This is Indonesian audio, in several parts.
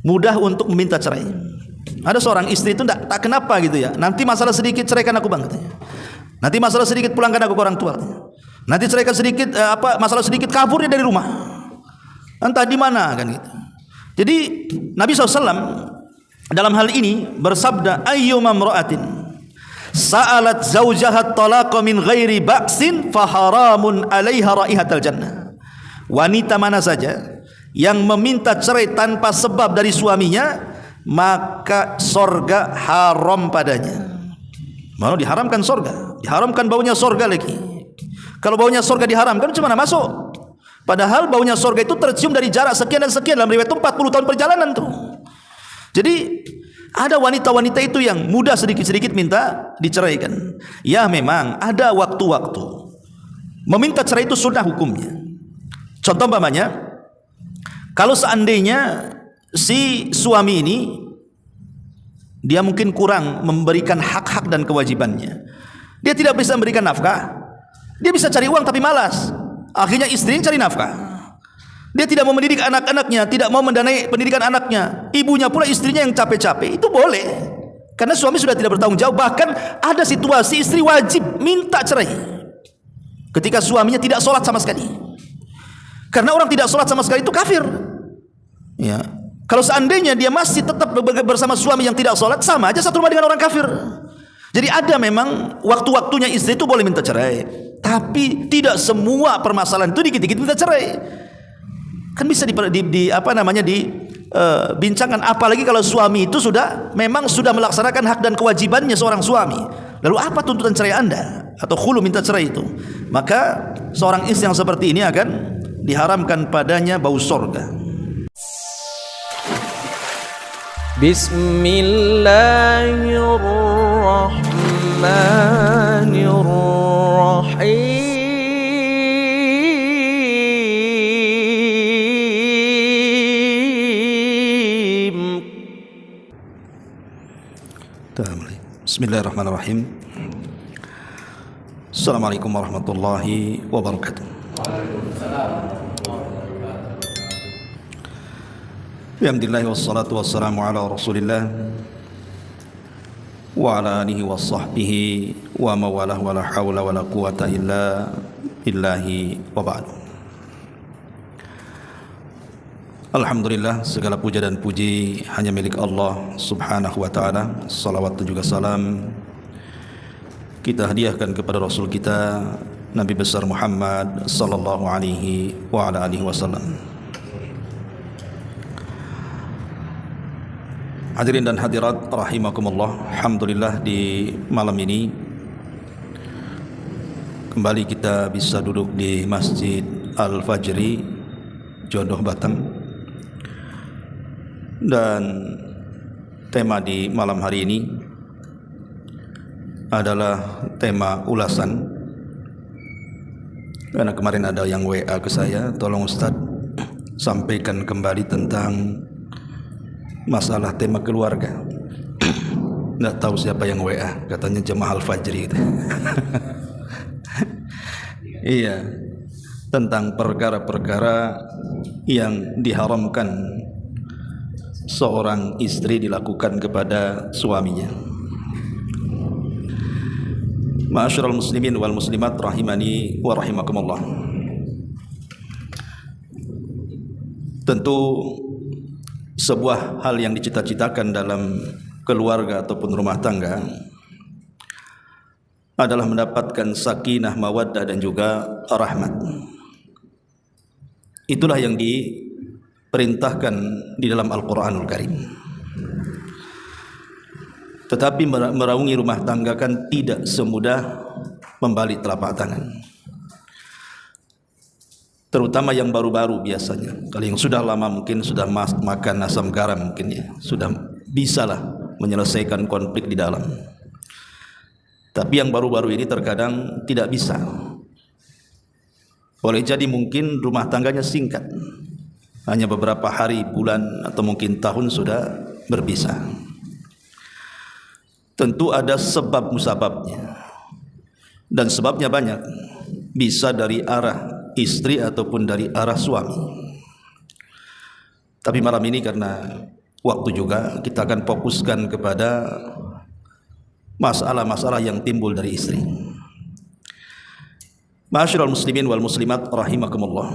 mudah untuk meminta cerai. Ada seorang istri itu tak kenapa gitu ya. Nanti masalah sedikit ceraikan aku bang katanya. Nanti masalah sedikit pulangkan aku ke orang tua katanya. Nanti ceraikan sedikit masalah sedikit kabur dia dari rumah. Entah di mana kan gitu. Jadi Nabi SAW dalam hal ini bersabda, ayyuma imra'atin sa'alat zawjaha talaqa min ghairi ba'sin faharamun 'alaiha raihatal jannah. Wanita mana saja yang meminta cerai tanpa sebab dari suaminya, maka sorga haram padanya. Malah diharamkan sorga, diharamkan baunya sorga lagi. Kalau baunya sorga diharamkan, cuma masuk. Padahal baunya sorga itu tercium dari jarak sekian dan sekian. Dalam riwayat itu 40 tahun perjalanan tuh. Jadi ada wanita-wanita itu yang mudah sedikit-sedikit minta diceraikan. Ya memang ada waktu-waktu meminta cerai itu sunnah hukumnya. Contoh umpamanya, kalau seandainya si suami ini dia mungkin kurang memberikan hak-hak dan kewajibannya, dia tidak bisa memberikan nafkah, dia bisa cari uang tapi malas, akhirnya istri cari nafkah. Dia tidak mau mendidik anak-anaknya, tidak mau mendanai pendidikan anaknya, ibunya pula istrinya yang capek-capek. Itu boleh, karena suami sudah tidak bertanggung jawab. Bahkan ada situasi istri wajib minta cerai ketika suaminya tidak sholat sama sekali. Karena orang tidak sholat sama sekali itu kafir. Ya, kalau seandainya dia masih tetap bersama suami yang tidak sholat, sama aja satu rumah dengan orang kafir. Jadi ada memang waktu-waktunya istri itu boleh minta cerai, tapi tidak semua permasalahan itu dikit-dikit minta cerai. Kan bisa dibincangkan, apalagi kalau suami itu memang sudah melaksanakan hak dan kewajibannya seorang suami. Lalu apa tuntutan cerai Anda atau khulu minta cerai itu? Maka seorang istri yang seperti ini akan diharamkan padanya bau sorga. Bismillahirrahmanirrahim. Bismillahirrahmanirrahim. Assalamualaikum warahmatullahi wabarakatuh. Alhamdulillah wassalatu wassalamu ala Rasulillah wa ala alihi wa sahbihi wa mawalah wa la hawla wa la quwata illa billahi wa ba'du. Alhamdulillah, segala puja dan puji hanya milik Allah subhanahu wa ta'ala. Salawat dan juga salam kita hadiahkan kepada Rasul kita Nabi besar Muhammad sallallahu alaihi wa ala alihi wasallam. Hadirin dan hadirat rahimakumullah, alhamdulillah di malam ini kembali kita bisa duduk di Masjid Al-Fajri Jodoh Batam. Dan tema di malam hari ini adalah tema ulasan. Karena kemarin ada yang WA ke saya, tolong Ustadz sampaikan kembali tentang masalah tema keluarga. Nggak tahu siapa yang WA, katanya Jemaah Al-Fajri gitu. Iya, tentang perkara-perkara yang diharamkan seorang istri dilakukan kepada suaminya. Ma'asyiral muslimin wal muslimat rahimani wa rahimakumullah. Tentu sebuah hal yang dicita-citakan dalam keluarga ataupun rumah tangga adalah mendapatkan sakinah, mawaddah dan juga rahmat. Itulah yang diperintahkan di dalam Al-Quranul Karim. Tetapi meraungi rumah tangga kan tidak semudah membalik telapak tangan. Terutama yang baru-baru biasanya. Kalau yang sudah lama mungkin sudah makan asam garam mungkin ya, sudah bisalah menyelesaikan konflik di dalam. Tapi yang baru-baru ini terkadang tidak bisa. Boleh jadi mungkin rumah tangganya singkat, hanya beberapa hari, bulan, atau mungkin tahun sudah berpisah. Tentu ada sebab musababnya, dan sebabnya banyak. Bisa dari arah istri ataupun dari arah suami. Tapi malam ini karena waktu juga kita akan fokuskan kepada masalah-masalah yang timbul dari istri. Ma'asyiral muslimin wal muslimat rahimakumullah.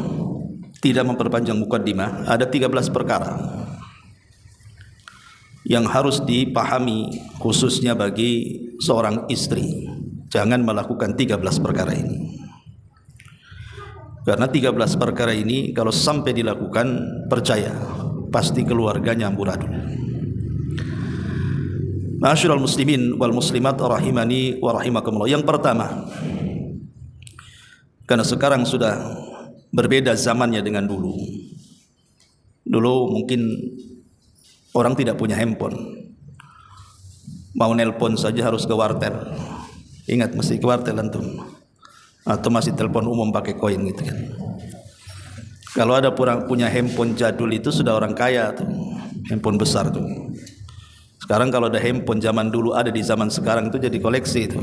Tidak memperpanjang mukaddimah, ada 13 perkara yang harus dipahami khususnya bagi seorang istri. Jangan melakukan 13 perkara ini. Karena 13 perkara ini kalau sampai dilakukan, percaya pasti keluarganya amburadul. Ma'asyiral muslimin wal muslimat rahimani wa rahimakumullah. Yang pertama, karena sekarang sudah berbeda zamannya dengan dulu. Dulu mungkin orang tidak punya handphone, mau nelpon saja harus ke wartel. Ingat, mesti ke wartel antum, atau masih telepon umum pakai koin gitu kan. Kalau ada punya handphone jadul itu sudah orang kaya tuh, handphone besar tuh. Sekarang kalau ada handphone zaman dulu ada di zaman sekarang itu jadi koleksi itu,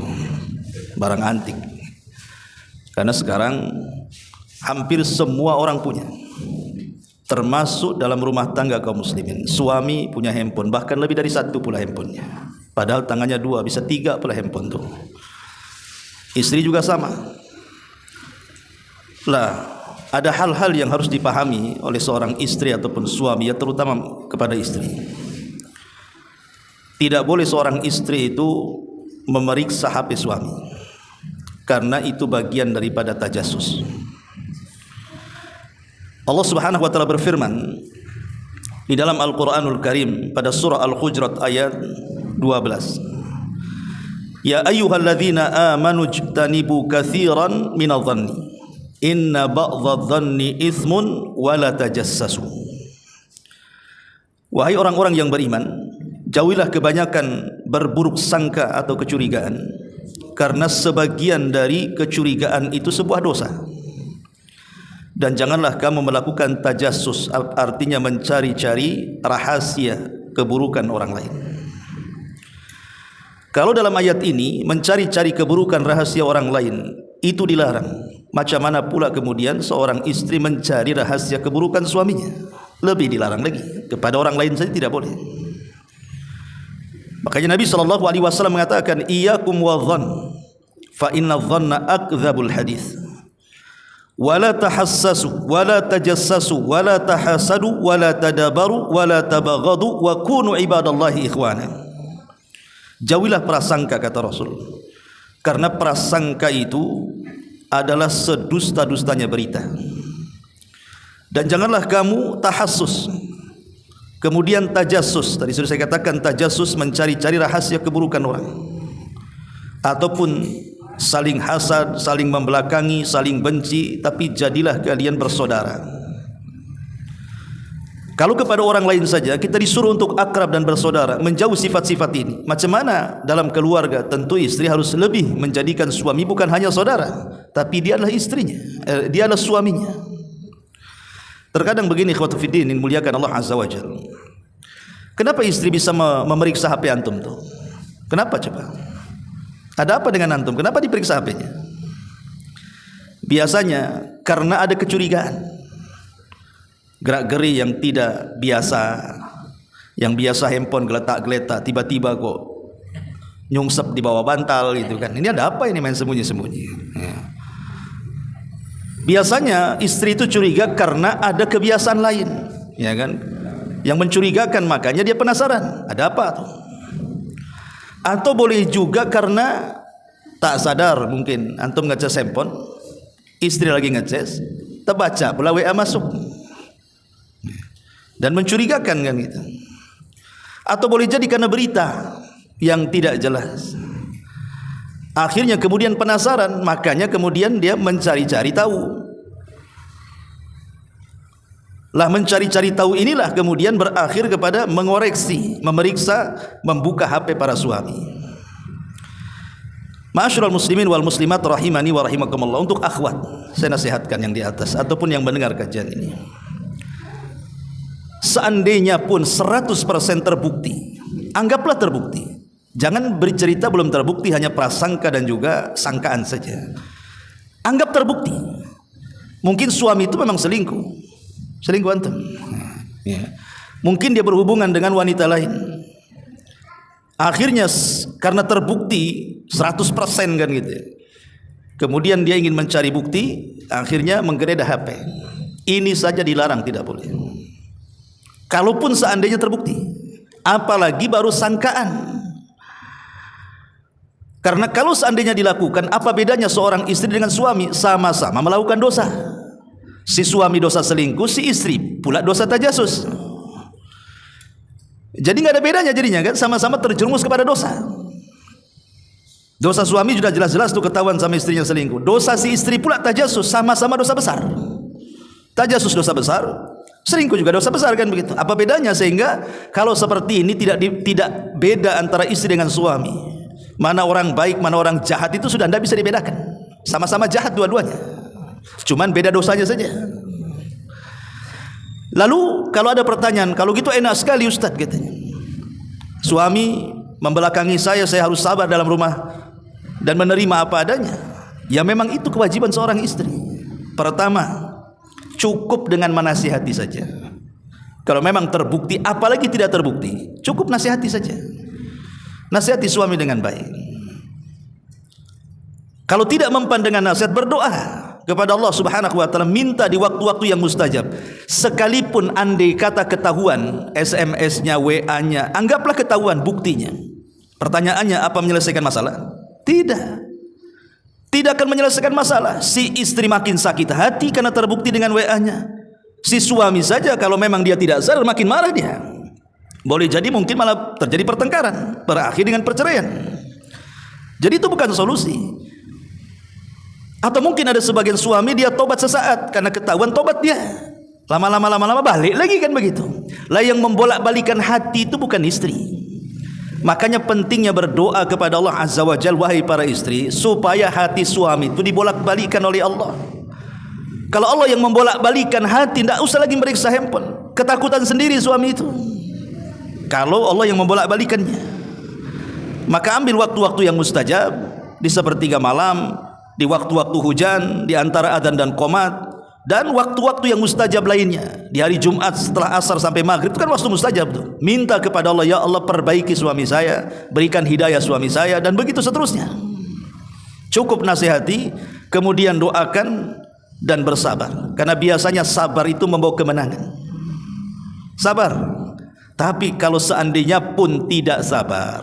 barang antik. Karena sekarang hampir semua orang punya, termasuk dalam rumah tangga kaum muslimin. Suami punya handphone, bahkan lebih dari satu pula handphonenya. Padahal tangannya 2, bisa 3 pula handphone tuh. Istri juga sama. Lah, ada hal-hal yang harus dipahami oleh seorang istri ataupun suami, ya terutama kepada istri. Tidak boleh seorang istri itu memeriksa HP suami, karena itu bagian daripada tajassus. Allah Subhanahu wa taala berfirman di dalam Al-Qur'anul Karim pada surah Al-Hujurat ayat 12. Ya ayyuhalladzina amanu ijtanibu katsiran minadh-dhanni inna ba'dadh-dhanni itsmun wa la tajassasu. Wahai orang-orang yang beriman, jauhilah kebanyakan berburuk sangka atau kecurigaan, karena sebagian dari kecurigaan itu sebuah dosa. Dan janganlah kamu melakukan tajassus, artinya mencari-cari rahasia keburukan orang lain. Kalau dalam ayat ini mencari-cari keburukan rahasia orang lain itu dilarang, macam mana pula kemudian seorang istri mencari rahasia keburukan suaminya? Lebih dilarang lagi. Kepada orang lain saja tidak boleh. Makanya Nabi SAW mengatakan, iyyakum wadh-dhann fa inna dhanna akdzabul hadits. Wala tahassasu wala tajassasu wala tahasadu wala tadabaru wala tabaghadu wa kunu ibadallahi ikhwana. Jauhilah prasangka, kata Rasul, karena prasangka itu adalah sedusta-dustanya berita. Dan janganlah kamu tahassus, kemudian tajassus. Tadi sudah saya katakan, tajassus mencari-cari rahasia keburukan orang, ataupun saling hasad, saling membelakangi, saling benci. Tapi jadilah kalian bersaudara. Kalau kepada orang lain saja kita disuruh untuk akrab dan bersaudara, menjauh sifat-sifat ini, macam mana dalam keluarga? Tentu istri harus lebih menjadikan suami bukan hanya saudara, tapi dia adalah istrinya, dia adalah suaminya. Terkadang begini, ikhwatu fiddin, muliakan Allah Azza wa Jalla. Kenapa istri bisa memeriksa HP antum tuh? Kenapa coba? Ada apa dengan antum? Kenapa diperiksa HP-nya? Biasanya karena ada kecurigaan, gerak-geri yang tidak biasa. Yang biasa handphone geletak-geletak, tiba-tiba kok nyungsep di bawah bantal gitu kan. Ini ada apa ini, main sembunyi-sembunyi ya. Biasanya istri itu curiga karena ada kebiasaan lain, ya kan, yang mencurigakan, makanya dia penasaran ada apa tuh. Atau boleh juga karena tak sadar, mungkin antum ngecas handphone, istri lagi ngecas, terbaca pula WA masuk dan mencurigakan kan gitu. Atau boleh jadi karena berita yang tidak jelas, akhirnya kemudian penasaran, makanya kemudian dia mencari-cari tahu. Lah mencari-cari tahu inilah kemudian berakhir kepada mengoreksi, memeriksa, membuka HP para suami. Ma'asyiral muslimin wal muslimat rahimani wa rahimakumullah. Untuk akhwat, saya nasihatkan yang di atas ataupun yang mendengar kajian ini, seandainya pun 100% terbukti, anggaplah terbukti. Jangan bercerita belum terbukti, hanya prasangka dan juga sangkaan saja. Anggap terbukti, mungkin suami itu memang selingkuh antum ya. Mungkin dia berhubungan dengan wanita lain. Akhirnya karena terbukti 100% kan gitu. Kemudian dia ingin mencari bukti, akhirnya menggeledah HP. Ini saja dilarang, tidak boleh. Kalaupun seandainya terbukti, apalagi baru sangkaan. Karena kalau seandainya dilakukan, apa bedanya seorang istri dengan suami? Sama-sama melakukan dosa. Si suami dosa selingkuh, si istri pula dosa tajasus. Jadi nggak ada bedanya jadinya kan, sama-sama terjerumus kepada dosa. Dosa suami sudah jelas-jelas tuh ketahuan sama istrinya selingkuh. Dosa si istri pula tajasus, sama-sama dosa besar. Tajasus dosa besar, selingkuh juga dosa besar kan begitu. Apa bedanya? Sehingga kalau seperti ini tidak beda antara istri dengan suami. Mana orang baik, mana orang jahat itu sudah tidak bisa dibedakan. Sama-sama jahat dua-duanya. Cuman beda dosanya saja. Lalu kalau ada pertanyaan, kalau gitu enak sekali Ustaz katanya. Suami membelakangi saya harus sabar dalam rumah dan menerima apa adanya. Ya memang itu kewajiban seorang istri. Pertama, cukup dengan menasihati saja. Kalau memang terbukti, apalagi tidak terbukti, cukup nasihati saja. Nasihati suami dengan baik. Kalau tidak mempan dengan nasihat, berdoa kepada Allah Subhanahu wa taala, minta di waktu-waktu yang mustajab. Sekalipun andai kata ketahuan SMS-nya, WA-nya, anggaplah ketahuan buktinya. Pertanyaannya, apa menyelesaikan masalah? Tidak. Tidak akan menyelesaikan masalah. Si istri makin sakit hati karena terbukti dengan WA-nya. Si suami saja kalau memang dia tidak sadar makin marah dia. Boleh jadi mungkin malah terjadi pertengkaran, berakhir dengan perceraian. Jadi itu bukan solusi. Atau mungkin ada sebagian suami dia tobat sesaat karena ketahuan tobat dia. Lama-lama balik lagi kan begitu. Lah yang membolak-balikan hati itu bukan istri. Makanya pentingnya berdoa kepada Allah Azza wa Jalla, wahai para istri, supaya hati suami itu dibolak-balikan oleh Allah. Kalau Allah yang membolak-balikan hati, tidak usah lagi meriksa handphone. Ketakutan sendiri suami itu. Kalau Allah yang membolak-balikannya, maka ambil waktu-waktu yang mustajab, di sepertiga malam, di waktu-waktu hujan, di antara adzan dan qomat, dan waktu-waktu yang mustajab lainnya. Di hari Jumat setelah asar sampai maghrib itu kan waktu mustajab tuh. Minta kepada Allah, ya Allah perbaiki suami saya, berikan hidayah suami saya, dan begitu seterusnya. Cukup nasihati, kemudian doakan dan bersabar. Karena biasanya sabar itu membawa kemenangan. Sabar. Tapi kalau seandainya pun tidak sabar,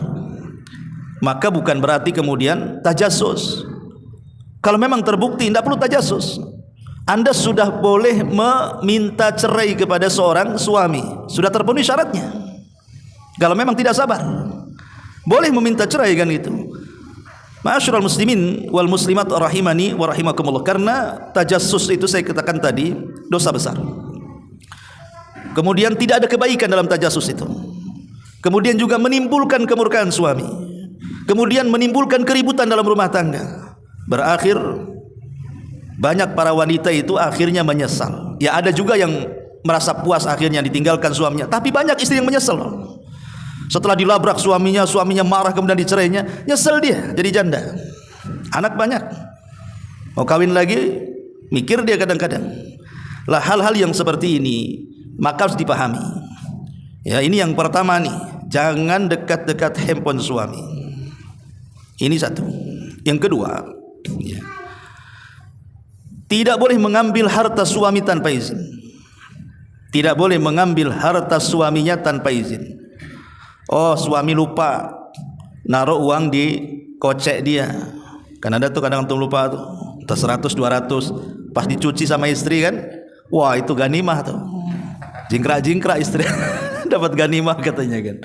maka bukan berarti kemudian tajasus. Kalau memang terbukti, tidak perlu tajasus. Anda sudah boleh meminta cerai kepada seorang suami, sudah terpenuhi syaratnya. Kalau memang tidak sabar, boleh meminta cerai kan itu. Ma'asyiral muslimin wal muslimat rahimani wa rahimakumullah. Karena tajassus itu saya katakan tadi dosa besar. Kemudian tidak ada kebaikan dalam tajassus itu. Kemudian juga menimbulkan kemurkaan suami. Kemudian menimbulkan keributan dalam rumah tangga. Berakhir banyak para wanita itu akhirnya menyesal. Ya ada juga yang merasa puas akhirnya ditinggalkan suaminya, tapi banyak istri yang menyesal. Setelah dilabrak suaminya marah kemudian dicerainya, nyesel dia jadi janda. Anak banyak. Mau kawin lagi, mikir dia kadang-kadang. Lah hal-hal yang seperti ini maka harus dipahami. Ya ini yang pertama nih, jangan dekat-dekat handphone suami. Ini satu. Yang kedua, ya, tidak boleh mengambil harta suami tanpa izin. Tidak boleh mengambil harta suaminya tanpa izin. Oh, suami lupa naruh uang di kocek dia. Kan ada tuh kadang antum lupa tuh, 100 200 pas dicuci sama istri kan. Wah, itu ganimah tuh. Jingkrak-jingkrak istri dapat ganimah katanya kan.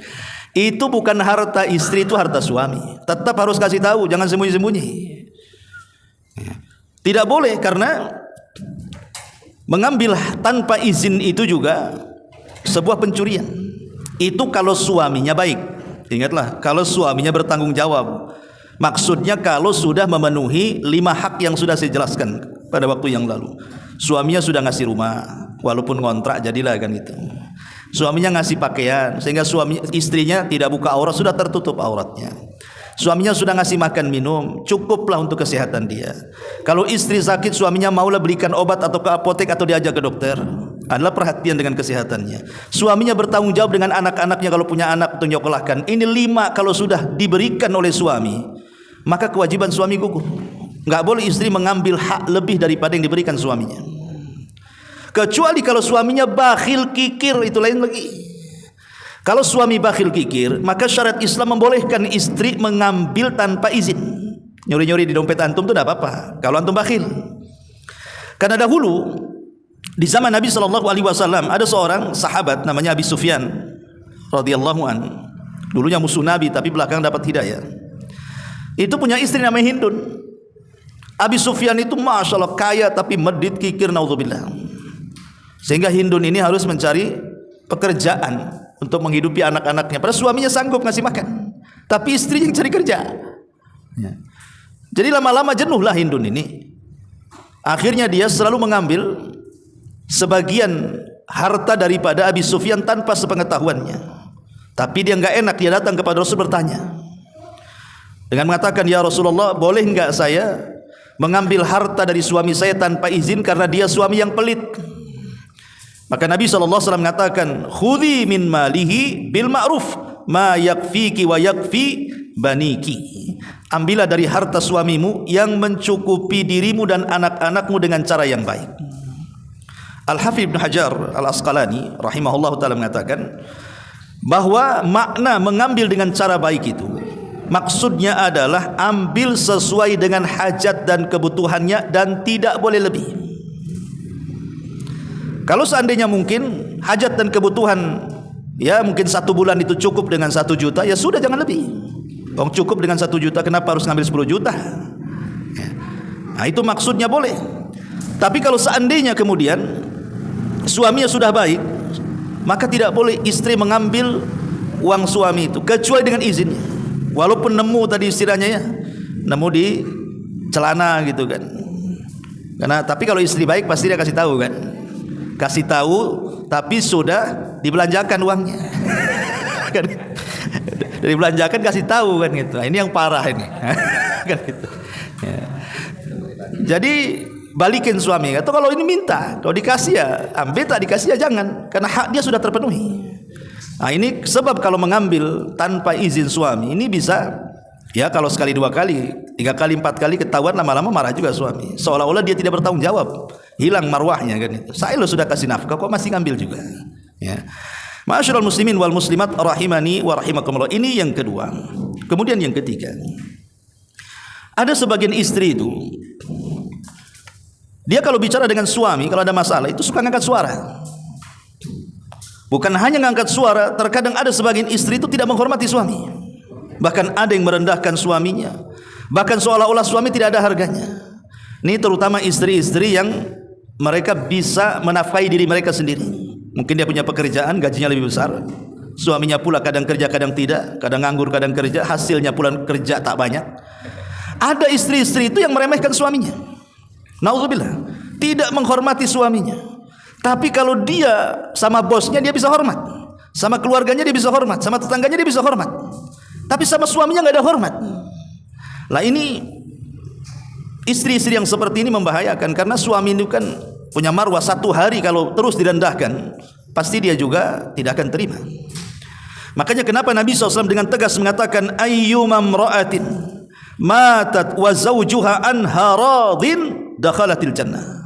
Itu bukan harta istri, itu harta suami. Tetap harus kasih tahu, jangan sembunyi-sembunyi. Tidak boleh, karena mengambil tanpa izin itu juga sebuah pencurian. Itu kalau suaminya baik. Ingatlah, kalau suaminya bertanggung jawab. Maksudnya kalau sudah memenuhi 5 hak yang sudah saya jelaskan pada waktu yang lalu. Suaminya sudah ngasih rumah, walaupun ngontrak jadilah kan gitu. Suaminya ngasih pakaian sehingga istrinya tidak buka aurat, sudah tertutup auratnya. Suaminya sudah ngasih makan minum, cukuplah untuk kesehatan dia. Kalau istri sakit, suaminya maulah belikan obat atau ke apotek atau diajak ke dokter. adalah perhatian dengan kesehatannya. Suaminya bertanggung jawab dengan anak-anaknya kalau punya anak untuk nyokolahkan. Ini 5 kalau sudah diberikan oleh suami, maka kewajiban suami gugur. Enggak boleh istri mengambil hak lebih daripada yang diberikan suaminya. Kecuali kalau suaminya bakhil kikir, itu lain lagi. Kalau suami bakhil kikir, maka syariat Islam membolehkan istri mengambil tanpa izin. Nyuri-nyuri di dompet antum itu tidak apa-apa kalau antum bakhil. Karena dahulu di zaman Nabi SAW ada seorang sahabat namanya Abi Sufyan radhiyallahu an. Dulunya musuh Nabi tapi belakangan dapat hidayah. Itu punya istri namanya Hindun. Abi Sufyan itu masya Allah kaya tapi medit kikir, naudzubillah. Sehingga Hindun ini harus mencari pekerjaan untuk menghidupi anak-anaknya. Padahal suaminya sanggup ngasih makan, tapi istri yang cari kerja. Jadi lama-lama jenuhlah Hindun ini. Akhirnya dia selalu mengambil sebagian harta daripada Abi Sufyan tanpa sepengetahuannya. Tapi dia enggak enak, dia datang kepada Rasul bertanya dengan mengatakan, "Ya Rasulullah, boleh enggak saya mengambil harta dari suami saya tanpa izin karena dia suami yang pelit?" Maka Nabi SAW mengatakan, "Khudhi min malihi bil ma'ruf ma yakfiki wa yakfi baniki." Ambillah dari harta suamimu yang mencukupi dirimu dan anak-anakmu dengan cara yang baik. Al-Hafidz Ibnu Hajar Al-Asqalani rahimahullah ta'ala mengatakan bahwa makna mengambil dengan cara baik itu maksudnya adalah ambil sesuai dengan hajat dan kebutuhannya dan tidak boleh lebih. Kalau seandainya mungkin hajat dan kebutuhan, ya mungkin 1 bulan itu cukup dengan 1 juta, ya sudah jangan lebih. Cukup dengan 1 juta, kenapa harus ngambil 10 juta? Nah itu maksudnya boleh. Tapi kalau seandainya kemudian suaminya sudah baik, maka tidak boleh istri mengambil uang suami itu kecuali dengan izinnya. Walaupun nemu tadi istilahnya ya, nemu di celana gitu kan. Karena tapi kalau istri baik pasti dia kasih tahu kan. Kasih tahu tapi sudah dibelanjakan uangnya. Kan dibelanjakan kasih tahu kan gitu. Nah, ini yang parah ini. Kan gitu. Ya. Jadi balikin suami. Atau kalau ini minta, kalau dikasih ya ambil, tak dikasih ya jangan, karena hak dia sudah terpenuhi. Nah ini sebab kalau mengambil tanpa izin suami ini bisa, ya kalau sekali 2 kali, 3 kali, 4 kali ketahuan, lama-lama marah juga suami. Seolah-olah dia tidak bertanggung jawab, hilang marwahnya kan itu. Saya lo sudah kasih nafkah kok masih ngambil juga. Ya. Ma'asyiral muslimin wal muslimat rahimani wa rahimakumullah. Ini yang kedua. Kemudian yang ketiga, ada sebagian istri itu dia kalau bicara dengan suami, kalau ada masalah itu suka ngangkat suara. Bukan hanya ngangkat suara, terkadang ada sebagian istri itu tidak menghormati suami. Bahkan ada yang merendahkan suaminya. Bahkan seolah-olah suami tidak ada harganya. Ini terutama istri-istri yang mereka bisa menafkahi diri mereka sendiri. Mungkin dia punya pekerjaan, gajinya lebih besar. Suaminya pula kadang kerja, kadang tidak. Kadang nganggur, kadang kerja. Hasilnya pula kerja tak banyak. Ada istri-istri itu yang meremehkan suaminya. Nauzubillah, tidak menghormati suaminya. Tapi kalau dia sama bosnya dia bisa hormat, sama keluarganya dia bisa hormat, sama tetangganya dia bisa hormat. Tapi sama suaminya nggak ada hormat. Lah ini istri-istri yang seperti ini membahayakan, karena suami itu kan punya marwah. 1 hari kalau terus direndahkan, pasti dia juga tidak akan terima. Makanya kenapa Nabi SAW dengan tegas mengatakan, ayyuma imra'atin matat wa zawjuha anha radin dakhalatil jannah.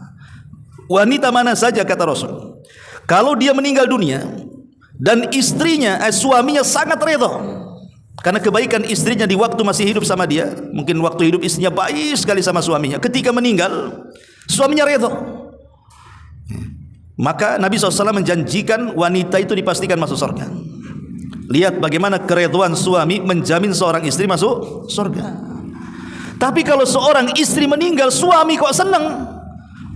Wanita mana saja, kata Rasul, kalau dia meninggal dunia dan istrinya, suaminya sangat redha karena kebaikan istrinya di waktu masih hidup sama dia, mungkin waktu hidup istrinya baik sekali sama suaminya, ketika meninggal suaminya redha, maka Nabi SAW menjanjikan wanita itu dipastikan masuk surga. Lihat bagaimana keredhaan suami menjamin seorang istri masuk surga. Tapi kalau seorang istri meninggal, suami kok senang,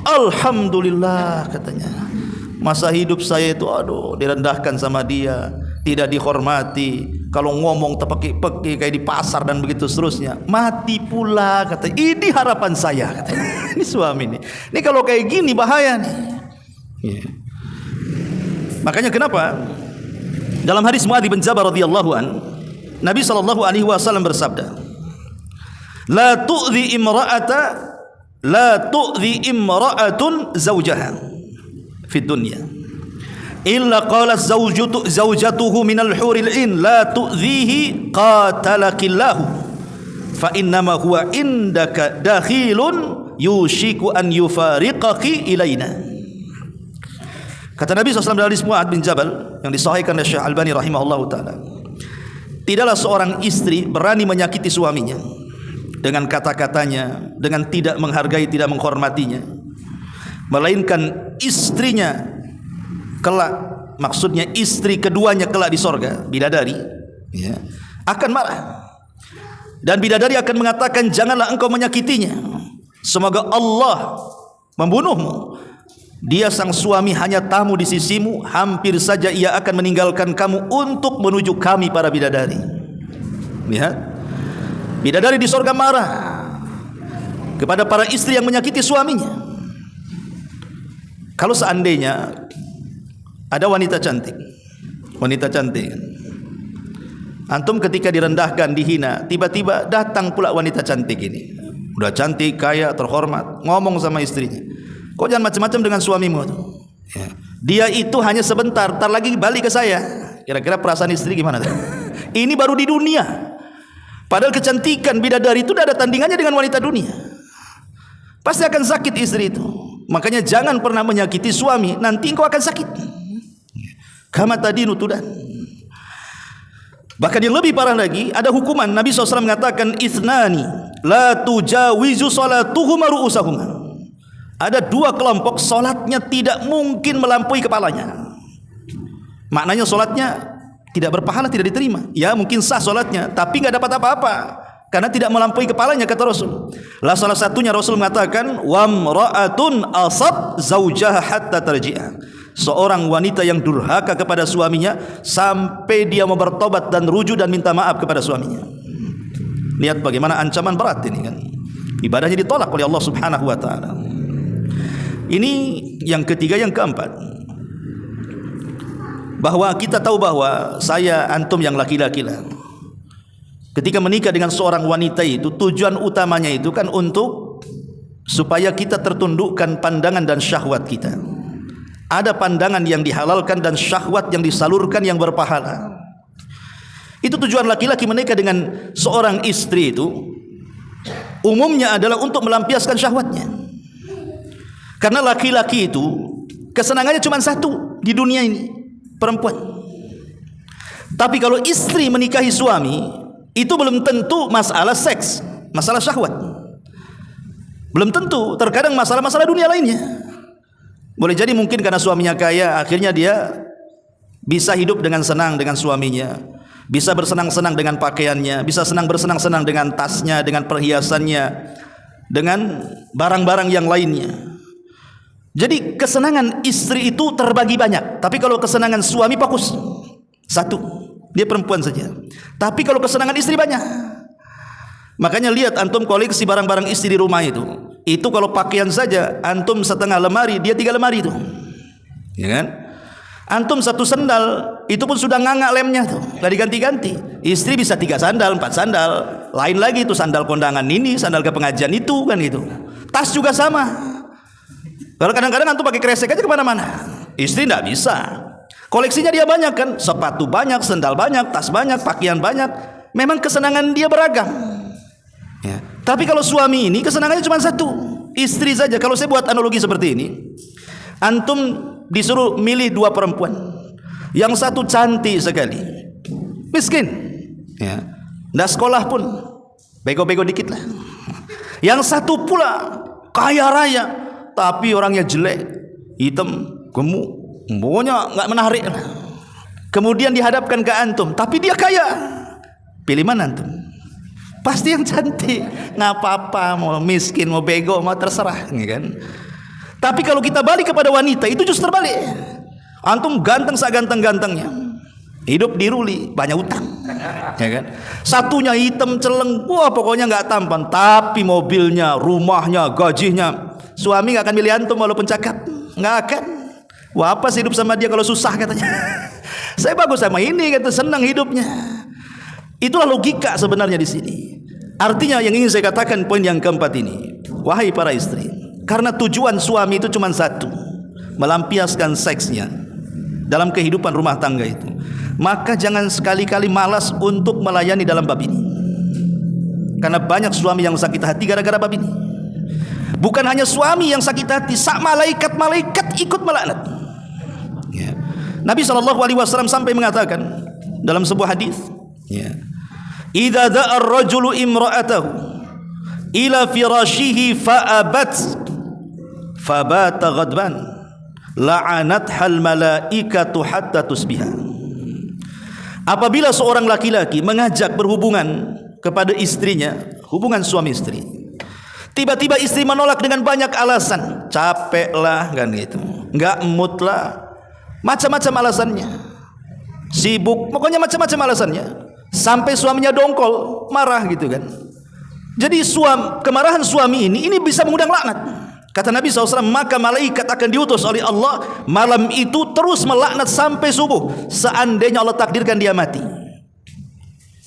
alhamdulillah katanya, masa hidup saya itu aduh direndahkan sama dia, tidak dihormati, kalau ngomong terpeki-peki kayak di pasar dan begitu seterusnya, mati pula katanya. Ini harapan saya katanya. Ini suami nih, ini kalau kayak gini bahaya nih. Ya. Makanya kenapa dalam hadis Muadz bin Jabal radhiyallahu an, Nabi SAW bersabda, la tu'dhi imra'atun zawjaha fid dunya. illa qalat zaujatuhu minal huril in la tu'dhihi qatalakillahu fa innama huwa indaka dakhilun yushiku an yufariqaki ilaina. Kata Nabi SAW dari hadis Mu'adz bin Jabal yang disahihkan oleh Syekh Albani rahimahullahu taala, tidaklah seorang istri berani menyakiti suaminya dengan kata-katanya, dengan tidak menghargai, tidak menghormatinya, melainkan istrinya kelak, maksudnya istri keduanya kelak di sorga, bidadari, ya, akan marah. Dan bidadari akan mengatakan, janganlah engkau menyakitinya, semoga Allah membunuhmu. Dia sang suami hanya tamu di sisimu, hampir saja ia akan meninggalkan kamu untuk menuju kami para bidadari. Lihat, bidadari di sorga marah kepada para istri yang menyakiti suaminya. Kalau seandainya ada wanita cantik, antum ketika direndahkan, dihina, tiba-tiba datang pula wanita cantik ini, udah cantik, kaya, terhormat, ngomong sama istrinya, kok jangan macam-macam dengan suamimu tuh. Ya. Dia itu hanya sebentar, tar lagi balik ke saya. Kira-kira perasaan istri gimana tuh? Ini baru di dunia. Padahal kecantikan bidadari itu tidak ada tandingannya dengan wanita dunia. Pasti akan sakit istri itu. Makanya jangan pernah menyakiti suami, nanti engkau akan sakit. Kama tadinu tudan. Bahkan yang lebih parah lagi, ada hukuman. Nabi SAW mengatakan, ithnani la tujawizu salatuhuma ru'usahuma. Ada dua kelompok solatnya tidak mungkin melampaui kepalanya. Maknanya solatnya tidak berpahala, tidak diterima. Ya mungkin sah solatnya, tapi nggak dapat apa-apa karena tidak melampaui kepalanya, kata Rasul. Lah salah satunya Rasul mengatakan, wamra'atun asab zaujaha hatta tarji'a. Seorang wanita yang durhaka kepada suaminya sampai dia mau bertobat dan rujuk dan minta maaf kepada suaminya. Lihat bagaimana ancaman berat ini kan. Ibadahnya ditolak oleh Allah Subhanahu wa taala. Ini yang ketiga. Yang keempat, bahwa kita tahu bahwa saya, antum yang laki-laki lah, ketika menikah dengan seorang wanita itu tujuan utamanya itu kan untuk supaya kita tertundukkan pandangan dan syahwat kita. Ada pandangan yang dihalalkan dan syahwat yang disalurkan yang berpahala. Itu tujuan laki-laki menikah dengan seorang istri itu umumnya adalah untuk melampiaskan syahwatnya. Karena laki-laki itu kesenangannya cuma satu di dunia ini, perempuan. Tapi kalau istri menikahi suami, itu belum tentu masalah seks, masalah syahwat. Belum tentu, terkadang masalah-masalah dunia lainnya. Boleh jadi mungkin karena suaminya kaya, akhirnya dia bisa hidup dengan senang dengan suaminya, bisa bersenang-senang dengan pakaiannya, bisa bersenang-senang dengan tasnya, dengan perhiasannya, dengan barang-barang yang lainnya. Jadi kesenangan istri itu terbagi banyak. Tapi kalau kesenangan suami fokus satu, dia perempuan saja. Tapi kalau kesenangan istri banyak. Makanya lihat antum koleksi barang-barang istri di rumah itu. Itu kalau pakaian saja antum setengah lemari, dia 3 lemari itu. Ya kan? Antum satu sandal itu pun sudah ngangak lemnya tuh, gak diganti-ganti. Istri bisa 3 sandal, 4 sandal. Lain lagi itu sandal kondangan ini, sandal ke pengajian itu kan gitu. Tas juga sama. Kalau kadang-kadang antum pakai kresek aja kemana-mana, istri tidak bisa. Koleksinya dia banyak kan, sepatu banyak, sandal banyak, tas banyak, pakaian banyak. Memang kesenangan dia beragam. Ya. Tapi kalau suami ini kesenangannya cuma satu, istri saja. Kalau saya buat analogi seperti ini, antum disuruh milih 2 perempuan, yang satu cantik sekali, miskin, ya, nggak sekolah pun, bego-bego dikit lah. Yang satu pula kaya raya, tapi orangnya jelek, hitam, gemuk, pokoknya nggak menarik. Kemudian dihadapkan ke antum, tapi dia kaya. Pilih mana antum? Pasti yang cantik. Nggak apa-apa, mau miskin, mau bego, mau terserah, kan? Tapi kalau kita balik kepada wanita, itu justru terbalik. Antum ganteng seganteng-gantengnya, hidup di ruli, banyak utang, ya kan? Satunya hitam celeng, wah pokoknya nggak tampan, tapi mobilnya, rumahnya, gajinya. Suami nggak akan milih antum walaupun cakep, nggak akan. Wah apa sih hidup sama dia kalau susah katanya. Saya bagus sama ini, kata senang hidupnya. Itulah logika sebenarnya di sini. Artinya yang ingin saya katakan poin yang keempat ini, wahai para istri, karena tujuan suami itu cuma satu, melampiaskan seksnya, dalam kehidupan rumah tangga itu, maka jangan sekali-kali malas untuk melayani dalam bab ini. Karena banyak suami yang sakit hati gara-gara bab ini. Bukan hanya suami yang sakit hati, sak malaikat ikut melaknat. Ya. Nabi SAW sampai mengatakan dalam sebuah hadis, ya, idza da'a ar-rajulu imra'atahu ila firashihi fa'abat fabata ghadban la'anathal malaikatu hatta tusbiha. Apabila seorang laki-laki mengajak berhubungan kepada istrinya, hubungan suami istri, tiba-tiba istri menolak dengan banyak alasan, capek lah kan gitu, nggak mood lah, macam-macam alasannya, sibuk, pokoknya macam-macam alasannya, sampai suaminya dongkol, marah gitu kan. Jadi kemarahan suami ini bisa mengundang laknat. Kata Nabi SAW, maka malaikat akan diutus oleh Allah malam itu terus melaknat sampai subuh, seandainya Allah takdirkan dia mati.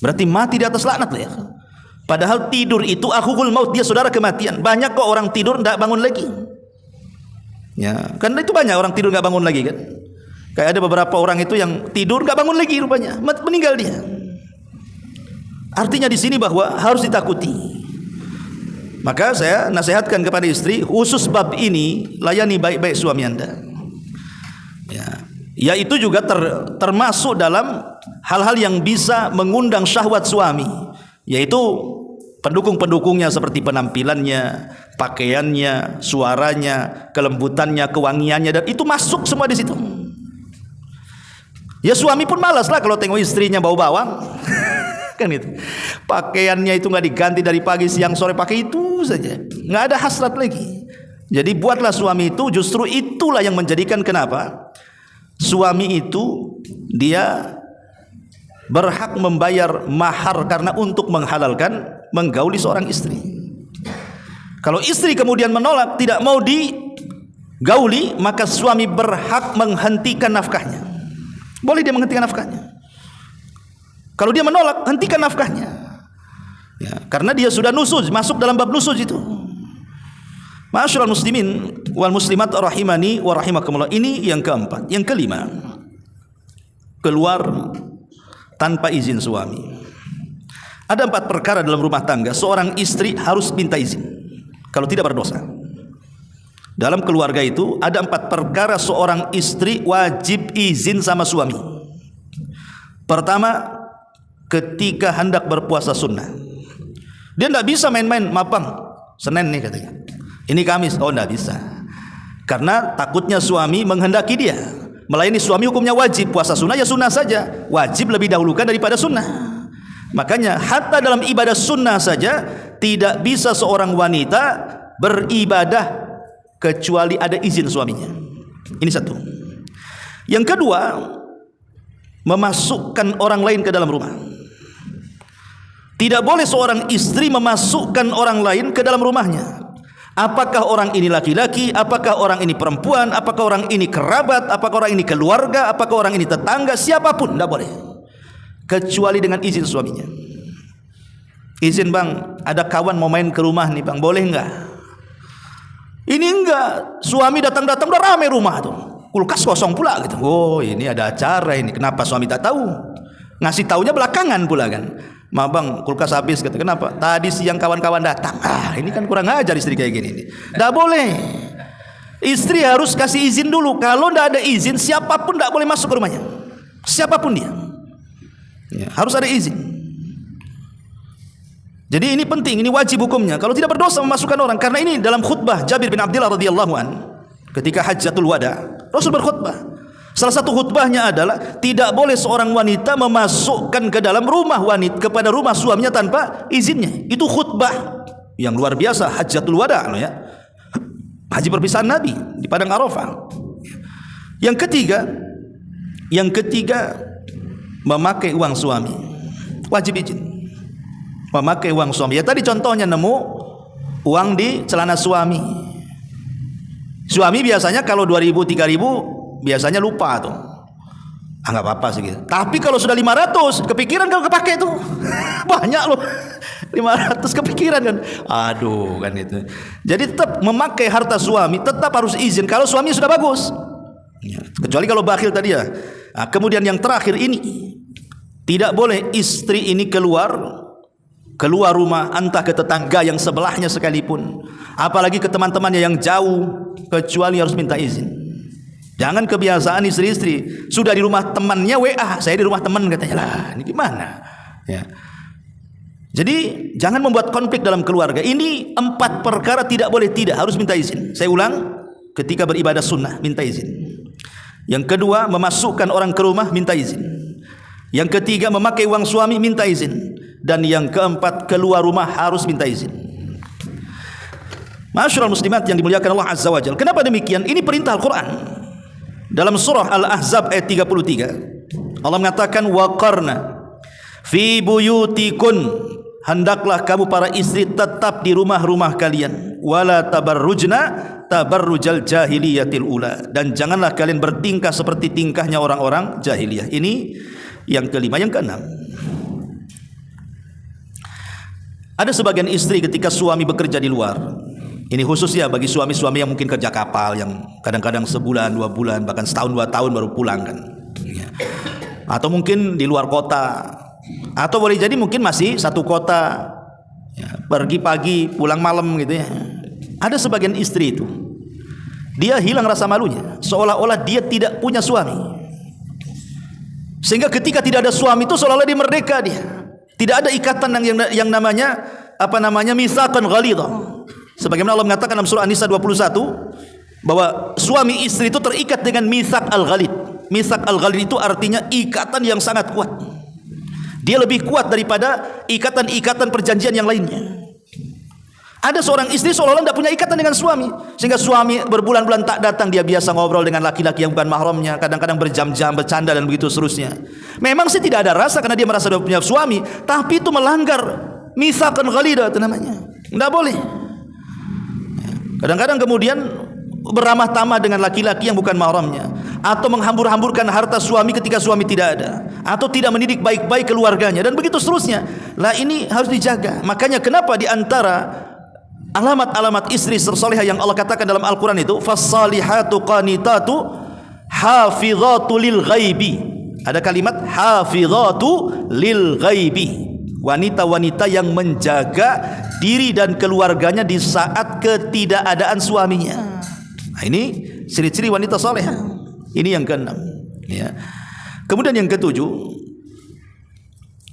Berarti mati di atas laknat lah ya. Padahal tidur itu akhul maut, dia saudara kematian. Banyak kok orang tidur tidak bangun lagi. Ya, karena itu banyak orang tidur nggak bangun lagi kan. Kayak ada beberapa orang itu yang tidur nggak bangun lagi rupanya, meninggal dia. Artinya di sini bahwa harus ditakuti. Maka saya nasihatkan kepada istri, khusus bab ini layani baik-baik suami Anda. Ya, yaitu juga termasuk dalam hal-hal yang bisa mengundang syahwat suami, yaitu pendukung-pendukungnya seperti penampilannya, pakaiannya, suaranya, kelembutannya, kewangiannya, dan itu masuk semua di situ. Ya suami pun malas lah kalau tengok istrinya bau bawang. Kan itu. Pakaiannya itu nggak diganti dari pagi siang sore pakai itu saja, nggak ada hasrat lagi. Jadi buatlah suami itu, justru itulah yang menjadikan kenapa suami itu dia berhak membayar mahar karena untuk menghalalkan menggauli seorang istri. Kalau istri kemudian menolak, tidak mau digauli, maka suami berhak menghentikan nafkahnya. Boleh dia menghentikan nafkahnya. Kalau dia menolak, hentikan nafkahnya. Ya, karena dia sudah nusuz, masuk dalam bab nusuz itu. Ma'asyiral muslimin wal muslimat rahimani wa rahimakumullah. Ini yang keempat. Yang kelima, keluar tanpa izin suami. Ada 4 perkara dalam rumah tangga seorang istri harus minta izin kalau tidak berdosa. Dalam keluarga itu ada 4 perkara seorang istri wajib izin sama suami. Pertama, ketika hendak berpuasa sunnah, dia tidak bisa main-main. Mapang Senin nih katanya, ini Kamis, oh tidak bisa, karena takutnya suami menghendaki dia melayani suami. Hukumnya wajib, puasa sunnah ya sunnah saja, wajib lebih dahulukan daripada sunnah. Makanya hatta dalam ibadah sunnah saja tidak bisa seorang wanita beribadah kecuali ada izin suaminya. Ini satu. Yang kedua, memasukkan orang lain ke dalam rumah. Tidak boleh seorang istri memasukkan orang lain ke dalam rumahnya. Apakah orang ini laki-laki, apakah orang ini perempuan, apakah orang ini kerabat, apakah orang ini keluarga, apakah orang ini tetangga, siapapun tidak boleh, kecuali dengan izin suaminya. Izin bang, ada kawan mau main ke rumah nih bang, boleh enggak? Ini enggak, suami datang-datang udah rame rumah tuh, kulkas kosong pula gitu. Oh ini ada acara ini, kenapa suami tak tahu? Ngasih taunya belakangan pula kan. Ma bang, kulkas habis kata. Kenapa? Tadi siang kawan-kawan datang. Ini kan kurang ajar istri kayak gini nih. Tidak boleh. Istri harus kasih izin dulu. Kalau tidak ada izin, siapapun tidak boleh masuk ke rumahnya. Siapapun dia. Ya, harus ada izin. Jadi ini penting, ini wajib hukumnya. Kalau tidak berdosa memasukkan orang. Karena ini dalam khutbah Jabir bin Abdullah radhiyallahu an, ketika Hajjatul Wada, Rasul berkhutbah. Salah satu khutbahnya adalah tidak boleh seorang wanita memasukkan ke dalam rumah wanita, kepada rumah suaminya tanpa izinnya. Itu khutbah yang luar biasa, Hajjatul Wada ya. Haji perpisahan Nabi di padang Arafah. Yang ketiga memakai uang suami. Wajib izin. Memakai uang suami. Ya tadi contohnya nemu uang di celana suami. Suami biasanya kalau 2.000 3.000 biasanya lupa tuh. Nggak apa-apa sih gitu. Tapi kalau sudah 500, kepikiran kalau kepake tuh. Banyak loh. 500 kepikiran kan. Aduh kan itu. Jadi tetap memakai harta suami tetap harus izin kalau suami sudah bagus. Ya, kecuali kalau bakhil tadi ya. Nah, kemudian yang terakhir ini, tidak boleh istri ini keluar rumah, entah ke tetangga yang sebelahnya sekalipun, apalagi ke teman-temannya yang jauh, kecuali harus minta izin. Jangan kebiasaan istri-istri sudah di rumah temannya WA, saya di rumah teman katanya, lah ini gimana ya. Jadi jangan membuat konflik dalam keluarga. Ini 4 perkara tidak boleh tidak, harus minta izin. Saya ulang, ketika beribadah sunnah minta izin. Yang kedua, memasukkan orang ke rumah minta izin. Yang ketiga, memakai uang suami minta izin. Dan yang keempat, keluar rumah harus minta izin. Ma'asyiral muslimat yang dimuliakan Allah Azza wa Jalla. Kenapa demikian? Ini perintah Al-Quran. Dalam surah Al-Ahzab ayat 33, Allah mengatakan, waqarna fi buyutikun, hendaklah kamu para istri tetap di rumah-rumah kalian, wala tabarrujna tabarrujal jahiliyatil ula, dan janganlah kalian bertingkah seperti tingkahnya orang-orang jahiliyah. Ini yang kelima. Yang keenam, ada sebagian istri ketika suami bekerja di luar. Ini khususnya bagi suami-suami yang mungkin kerja kapal, yang kadang-kadang sebulan, 2 bulan, bahkan setahun 2 tahun baru pulang kan. Atau mungkin di luar kota, atau boleh jadi mungkin masih satu kota, ya, pergi pagi pulang malam gitu ya. Ada sebagian istri itu, dia hilang rasa malunya, seolah-olah dia tidak punya suami, sehingga ketika tidak ada suami itu seolah-olah dia merdeka, dia tidak ada ikatan yang namanya mitsaqan ghalidha. Sebagaimana Allah mengatakan dalam surah An-Nisa 21 bahwa suami istri itu terikat dengan mitsaq al-ghalid. Mitsaq al-ghalid itu artinya ikatan yang sangat kuat. Dia lebih kuat daripada ikatan-ikatan perjanjian yang lainnya. Ada seorang istri seolah-olah tidak punya ikatan dengan suami, sehingga suami berbulan-bulan tak datang, dia biasa ngobrol dengan laki-laki yang bukan mahramnya, kadang-kadang berjam-jam bercanda dan begitu seterusnya. Memang sih tidak ada rasa karena dia merasa dia punya suami, tapi itu melanggar mitsaqan ghalidah itu namanya. Tidak boleh. Kadang-kadang kemudian beramah tamah dengan laki-laki yang bukan mahramnya, atau menghambur-hamburkan harta suami ketika suami tidak ada, atau tidak mendidik baik-baik keluarganya, dan begitu seterusnya. Lah ini harus dijaga. Makanya kenapa di antara alamat-alamat istri solehah yang Allah katakan dalam Al-Quran itu, fassalihatu qanitatu hafizatu lil ghaibi. Ada kalimat hafizatu lil ghaibi, wanita-wanita yang menjaga diri dan keluarganya di saat ketidakadaan suaminya. Nah, ini ciri-ciri wanita soleh. Ini yang keenam ya. Kemudian yang ketujuh,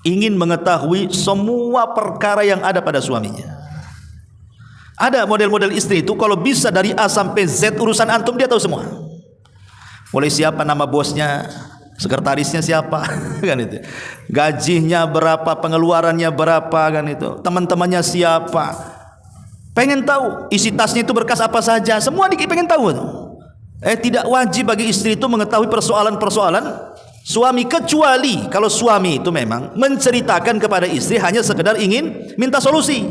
ingin mengetahui semua perkara yang ada pada suaminya. Ada model-model istri itu kalau bisa dari A sampai Z urusan antum dia tahu semua. Mulai siapa nama bosnya, sekretarisnya siapa kan itu, gajinya berapa, pengeluarannya berapa kan itu, teman-temannya siapa, pengen tahu isi tasnya itu berkas apa saja, semua pengen tahu. Tidak wajib bagi istri itu mengetahui persoalan-persoalan suami, kecuali kalau suami itu memang menceritakan kepada istri hanya sekedar ingin minta solusi,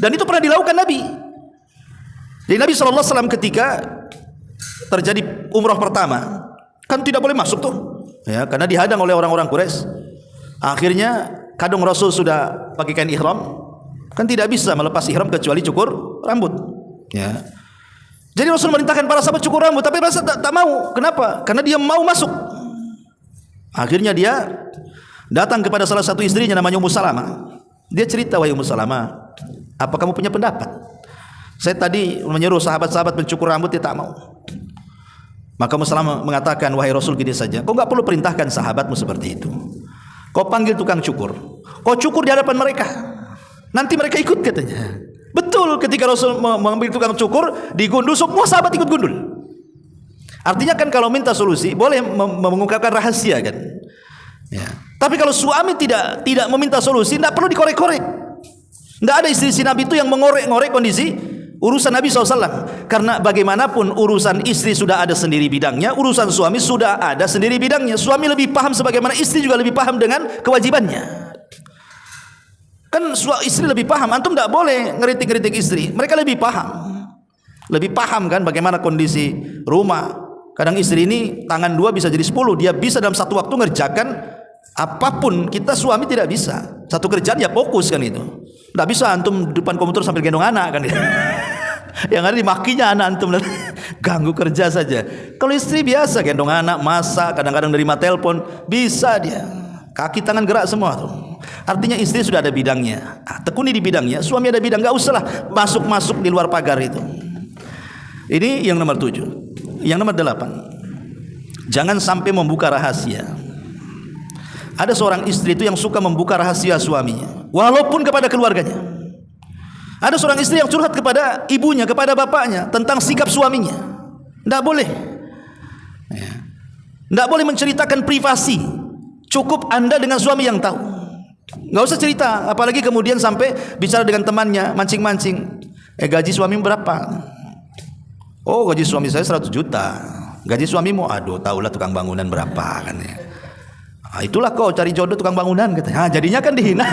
dan itu pernah dilakukan Nabi. Jadi Nabi SAW ketika terjadi umrah pertama kan tidak boleh masuk tuh ya, karena dihadang oleh orang-orang Quraisy. Akhirnya kadung Rasul sudah pakai kain ihram, kan tidak bisa melepas ihram kecuali cukur rambut ya. Jadi Rasul merintahkan para sahabat cukur rambut, tapi mereka tak mau. Kenapa? Karena dia mau masuk. Akhirnya dia datang kepada salah satu istrinya namanya Ummu Salamah. Dia cerita, wahai Ummu Salamah, apa kamu punya pendapat? Saya tadi menyuruh sahabat-sahabat mencukur rambut, dia tak mau. Maka Ummu Salamah mengatakan, wahai Rasul, gini saja, kau enggak perlu perintahkan sahabatmu seperti itu. Kau panggil tukang cukur, kau cukur di hadapan mereka, nanti mereka ikut katanya. Betul, ketika Rasul mengambil tukang cukur, digundul, semua sahabat ikut gundul. Artinya kan kalau minta solusi boleh mengungkapkan rahasia kan ya. Tapi kalau suami tidak meminta solusi, tidak perlu dikorek-korek. Tidak ada istri Nabi itu yang mengorek-ngorek kondisi urusan Nabi SAW. Karena bagaimanapun urusan istri sudah ada sendiri bidangnya, urusan suami sudah ada sendiri bidangnya. Suami lebih paham sebagaimana istri juga lebih paham dengan kewajibannya. Kan istri lebih paham, antum tidak boleh ngeritik-ngeritik istri. Mereka lebih paham kan bagaimana kondisi rumah. Kadang istri ini tangan 2 bisa jadi 10, dia bisa dalam satu waktu ngerjakan apapun. Kita suami tidak bisa, satu kerjaan ya fokus kan itu. Tidak bisa antum depan komputer sambil gendong anak kan. Yang ada dimakinya anak antum. Ganggu kerja saja. Kalau istri biasa gendong anak, masak, kadang-kadang nerima telepon, bisa dia. Kaki tangan gerak semua tuh. Artinya istri sudah ada bidangnya. Tekuni di bidangnya, suami ada bidang, enggak usahlah masuk-masuk di luar pagar itu. Ini yang nomor 7. Yang nomor 8. Jangan sampai membuka rahasia. Ada seorang istri itu yang suka membuka rahasia suaminya, walaupun kepada keluarganya. Ada seorang istri yang curhat kepada ibunya, kepada bapaknya tentang sikap suaminya. Tidak boleh. Tidak boleh menceritakan privasi. Cukup Anda dengan suami yang tahu. Nggak usah cerita, apalagi kemudian sampai bicara dengan temannya, mancing-mancing. Gaji suamimu berapa? Oh, gaji suami saya 100 juta. Gaji suamimu? Aduh, tahulah tukang bangunan berapa kan ya. Itulah kau cari jodoh tukang bangunan katanya. Jadinya kan dihina.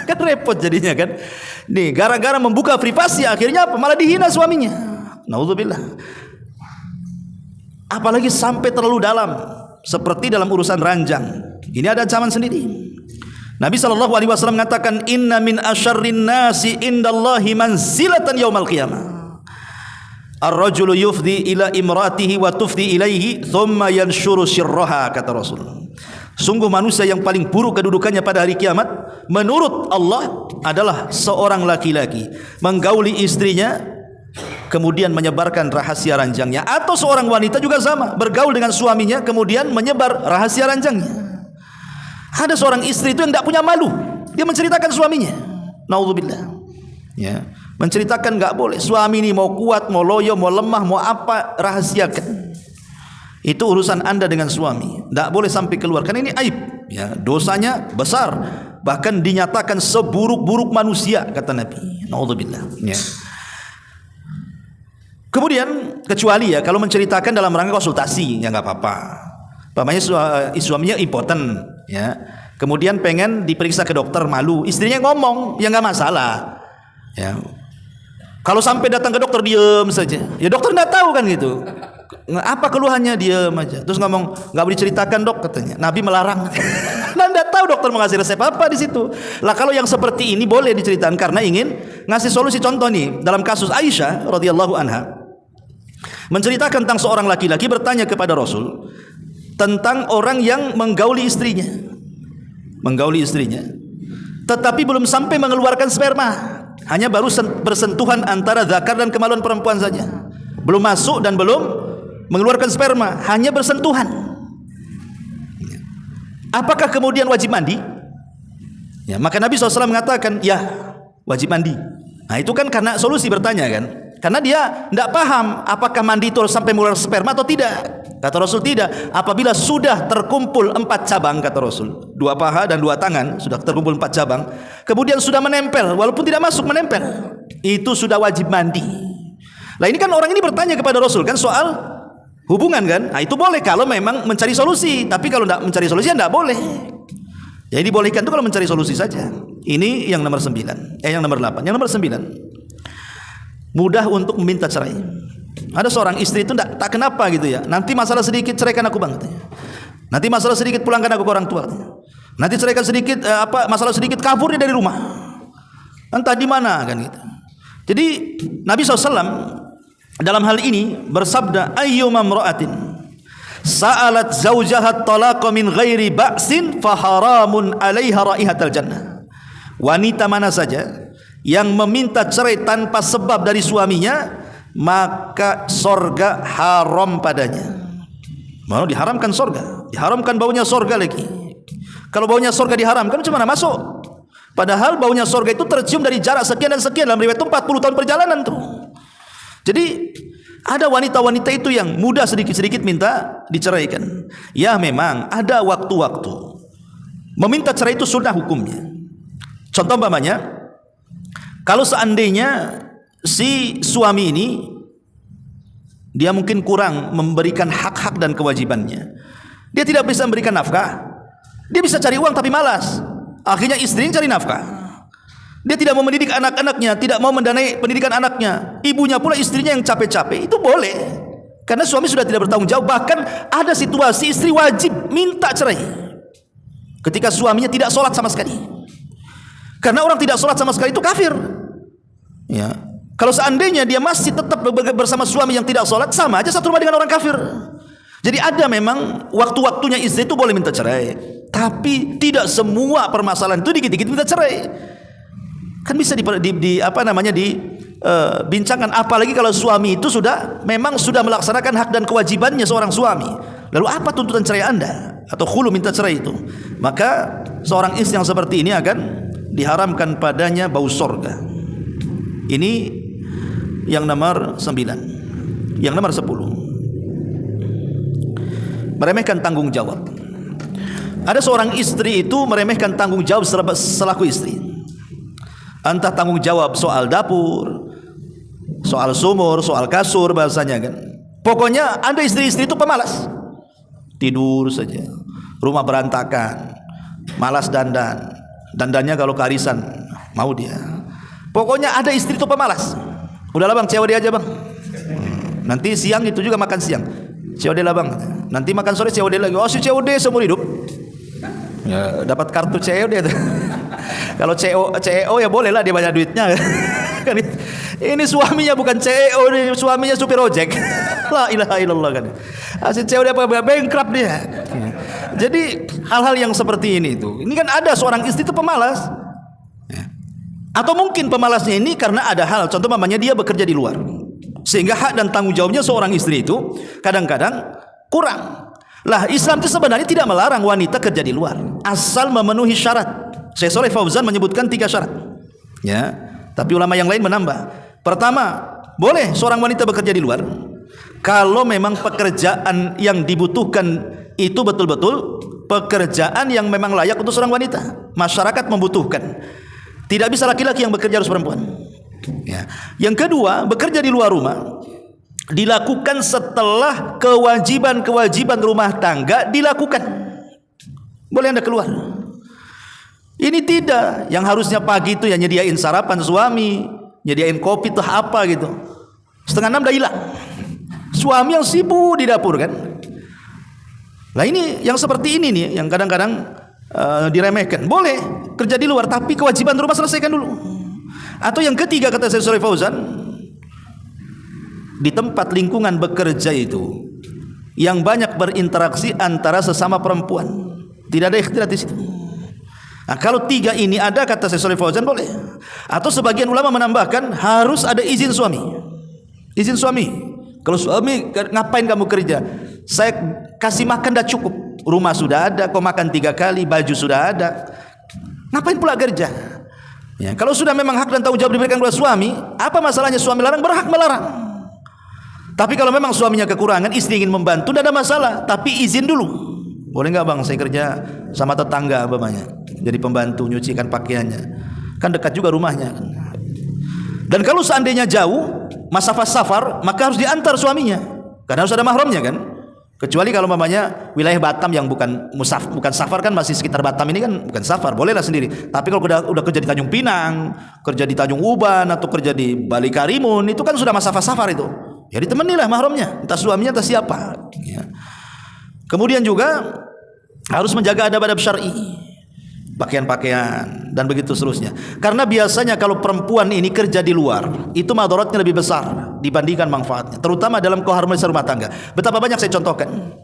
Kan repot jadinya kan. Nih, gara-gara membuka privasi akhirnya apa? Malah dihina suaminya. Nauzubillah. Apalagi sampai terlalu dalam, seperti dalam urusan ranjang. Ini ada ancaman sendiri. Nabi SAW mengatakan, inna min asyarrin nasi indallahi manzilatan yaumal qiyamah. Ar-rajulu yufdi ila imratihi wa tufdi ilaihi thumma yanshuru sirraha, kata Rasul. Sungguh manusia yang paling buruk kedudukannya pada hari kiamat menurut Allah adalah seorang laki-laki menggauli istrinya kemudian menyebarkan rahasia ranjangnya, atau seorang wanita juga sama, bergaul dengan suaminya kemudian menyebar rahasia ranjangnya. Ada seorang istri itu yang tidak punya malu, dia menceritakan suaminya. Naudzubillah. Ya, menceritakan nggak boleh. Suami ini mau kuat, mau loyo, mau lemah, mau apa, rahasiakan. Itu urusan Anda dengan suami. Tidak boleh sampai keluar, karena ini aib. Ya, dosanya besar, bahkan dinyatakan seburuk-buruk manusia, kata Nabi. Naudzubillah. Ya. Kemudian kecuali ya kalau menceritakan dalam rangka konsultasi, ya nggak apa-apa. Pamannya suaminya impoten, ya. Kemudian pengen diperiksa ke dokter, malu, istrinya ngomong, ya nggak masalah. Ya. Kalau sampai datang ke dokter diem saja, ya dokter nggak tahu kan gitu. Apa keluhannya, diem aja. Terus ngomong, nggak boleh diceritakan dok, katanya. Nabi melarang. Nah, nggak tahu dokter mau ngasih resep apa di situ. Lah kalau yang seperti ini boleh diceritakan karena ingin ngasih solusi. Contoh nih, dalam kasus Aisyah radhiyallahu anha menceritakan tentang seorang laki-laki bertanya kepada Rasul tentang orang yang menggauli istrinya, tetapi belum sampai mengeluarkan sperma, hanya baru bersentuhan antara zakar dan kemaluan perempuan saja, belum masuk dan belum mengeluarkan sperma, hanya bersentuhan. Apakah kemudian wajib mandi? Ya, maka Nabi SAW mengatakan, ya wajib mandi. Nah itu kan karena solusi bertanya kan, karena dia tidak paham apakah mandi itu sampai mengeluarkan sperma atau tidak. Kata Rasul tidak, apabila sudah terkumpul 4 cabang, kata Rasul, 2 paha dan 2 tangan, sudah terkumpul 4 cabang, kemudian sudah menempel, walaupun tidak masuk, menempel, itu sudah wajib mandi. Lah ini kan orang ini bertanya kepada Rasul kan soal hubungan kan. Nah itu boleh kalau memang mencari solusi, tapi kalau tidak mencari solusi tidak boleh. Jadi dibolehkan itu kalau mencari solusi saja. Ini yang nomor 9. Yang nomor 8. Yang nomor 9, mudah untuk meminta cerai. Ada seorang istri itu tak kenapa gitu ya, nanti masalah sedikit ceraikan aku bang, nanti masalah sedikit pulangkan aku ke orang tua, nanti ceraikan sedikit masalah sedikit kabur dia dari rumah, entah di mana kan gitu. Jadi Nabi SAW dalam hal ini bersabda, ayyuma imra'atin sa'alat zawjaha talaqa min ghairi ba'sin faharamun 'alaiha raihatal jannah. Wanita mana saja yang meminta cerai tanpa sebab dari suaminya, maka sorga haram padanya. Mau diharamkan sorga, diharamkan baunya sorga lagi. Kalau baunya sorga diharamkan, cuma masuk. Padahal baunya sorga itu tercium dari jarak sekian dan sekian. Dalam riwayat itu 40 tahun perjalanan tuh. Jadi ada wanita-wanita itu yang mudah sedikit-sedikit minta diceraikan. Ya memang ada waktu-waktu meminta cerai itu sunnah hukumnya. Contoh umpamanya, kalau seandainya si suami ini dia mungkin kurang memberikan hak-hak dan kewajibannya, dia tidak bisa memberikan nafkah, dia bisa cari uang tapi malas, akhirnya istrinya cari nafkah. Dia tidak mau mendidik anak-anaknya, tidak mau mendanai pendidikan anaknya, ibunya pula istrinya yang capek-capek. Itu boleh, karena suami sudah tidak bertanggung jawab. Bahkan ada situasi istri wajib minta cerai ketika suaminya tidak sholat sama sekali. Karena orang tidak sholat sama sekali itu kafir. Ya, Kalau seandainya dia masih tetap bersama suami yang tidak sholat, sama aja satu rumah dengan orang kafir. Jadi ada memang waktu-waktunya istri itu boleh minta cerai, tapi tidak semua permasalahan itu dikit-dikit minta cerai. Kan bisa dibincangkan, apalagi kalau suami itu memang sudah melaksanakan hak dan kewajibannya seorang suami. Lalu apa tuntutan cerai Anda atau khulu minta cerai itu? Maka seorang istri yang seperti ini akan diharamkan padanya bau surga. Ini yang nomor 9. Yang nomor 10, meremehkan tanggung jawab. Ada seorang istri itu meremehkan tanggung jawab selaku istri. Entah tanggung jawab soal dapur, soal sumur, soal kasur bahasanya kan. Pokoknya ada istri-istri itu pemalas. Tidur saja, rumah berantakan, malas dandan. Dandannya kalau kearisan mau dia. Pokoknya ada istri itu pemalas. Udahlah bang, COD aja bang. Nanti siang itu juga makan siang, COD lah bang. Nanti makan sore COD lagi. Oh si COD seumur hidup. Ya, dapat kartu COD itu. Kalau CEO ya boleh lah, dia banyak duitnya. Kan ini suaminya bukan CEO, ini suaminya supir ojek. La ilaha illallah kan. Si COD apa bankrupt dia. Jadi hal-hal yang seperti ini ini kan ada seorang istri itu pemalas. Atau mungkin pemalasnya ini karena ada hal, contoh mamanya dia bekerja di luar, sehingga hak dan tanggung jawabnya seorang istri itu kadang-kadang kurang. Lah Islam itu sebenarnya tidak melarang wanita kerja di luar, asal memenuhi syarat. Syekh Shalih Fauzan menyebutkan 3 syarat. Ya, tapi ulama yang lain menambah. Pertama, boleh seorang wanita bekerja di luar kalau memang pekerjaan yang dibutuhkan itu betul-betul pekerjaan yang memang layak untuk seorang wanita. Masyarakat membutuhkan. Tidak bisa laki-laki yang bekerja, harus perempuan. Ya. Yang kedua, bekerja di luar rumah dilakukan setelah kewajiban-kewajiban rumah tangga dilakukan. Boleh Anda keluar. Ini tidak, yang harusnya pagi itu ya nyediain sarapan suami, nyediain kopi tuh apa gitu. 5:30 udah hilang. Suami yang sibuk di dapur kan. Lah ini yang seperti ini nih yang kadang-kadang diremehkan. Boleh kerja di luar tapi kewajiban rumah selesaikan dulu. Atau yang ketiga kata Syekh Shalih Fauzan, di tempat lingkungan bekerja itu yang banyak berinteraksi antara sesama perempuan, tidak ada ikhtilat di situ. Nah, kalau 3 ini ada kata Syekh Shalih Fauzan boleh. Atau sebagian ulama menambahkan harus ada izin suami. Izin suami. Kalau suami, ngapain kamu kerja? Saya kasih makan dah cukup. Rumah sudah ada, kau makan 3 kali, baju sudah ada. Ngapain pula kerja? Ya, kalau sudah memang hak dan tanggung jawab diberikan kepada suami, apa masalahnya suami larang? Berhak melarang. Tapi kalau memang suaminya kekurangan, istri ingin membantu, tidak ada masalah. Tapi izin dulu. Boleh nggak bang, saya kerja sama tetangga umpamanya, jadi pembantu nyucikan pakaiannya. Kan dekat juga rumahnya. Dan kalau seandainya jauh, masafah safar, maka harus diantar suaminya. Karena harus ada mahramnya kan. Kecuali kalau mamanya wilayah Batam yang bukan safar kan, masih sekitar Batam ini kan bukan safar, bolehlah sendiri. Tapi kalau udah kerja di Tanjung Pinang, kerja di Tanjung Uban atau kerja di Bali Karimun, itu kan sudah masafah safar itu. Ya ditemanilah mahramnya, entah suaminya entah siapa. Ya. Kemudian juga harus menjaga adab-adab syar'i, pakaian-pakaian dan begitu seterusnya. Karena biasanya kalau perempuan ini kerja di luar, itu madaratnya lebih besar dibandingkan manfaatnya, terutama dalam keharmonisan rumah tangga. Betapa banyak saya contohkan.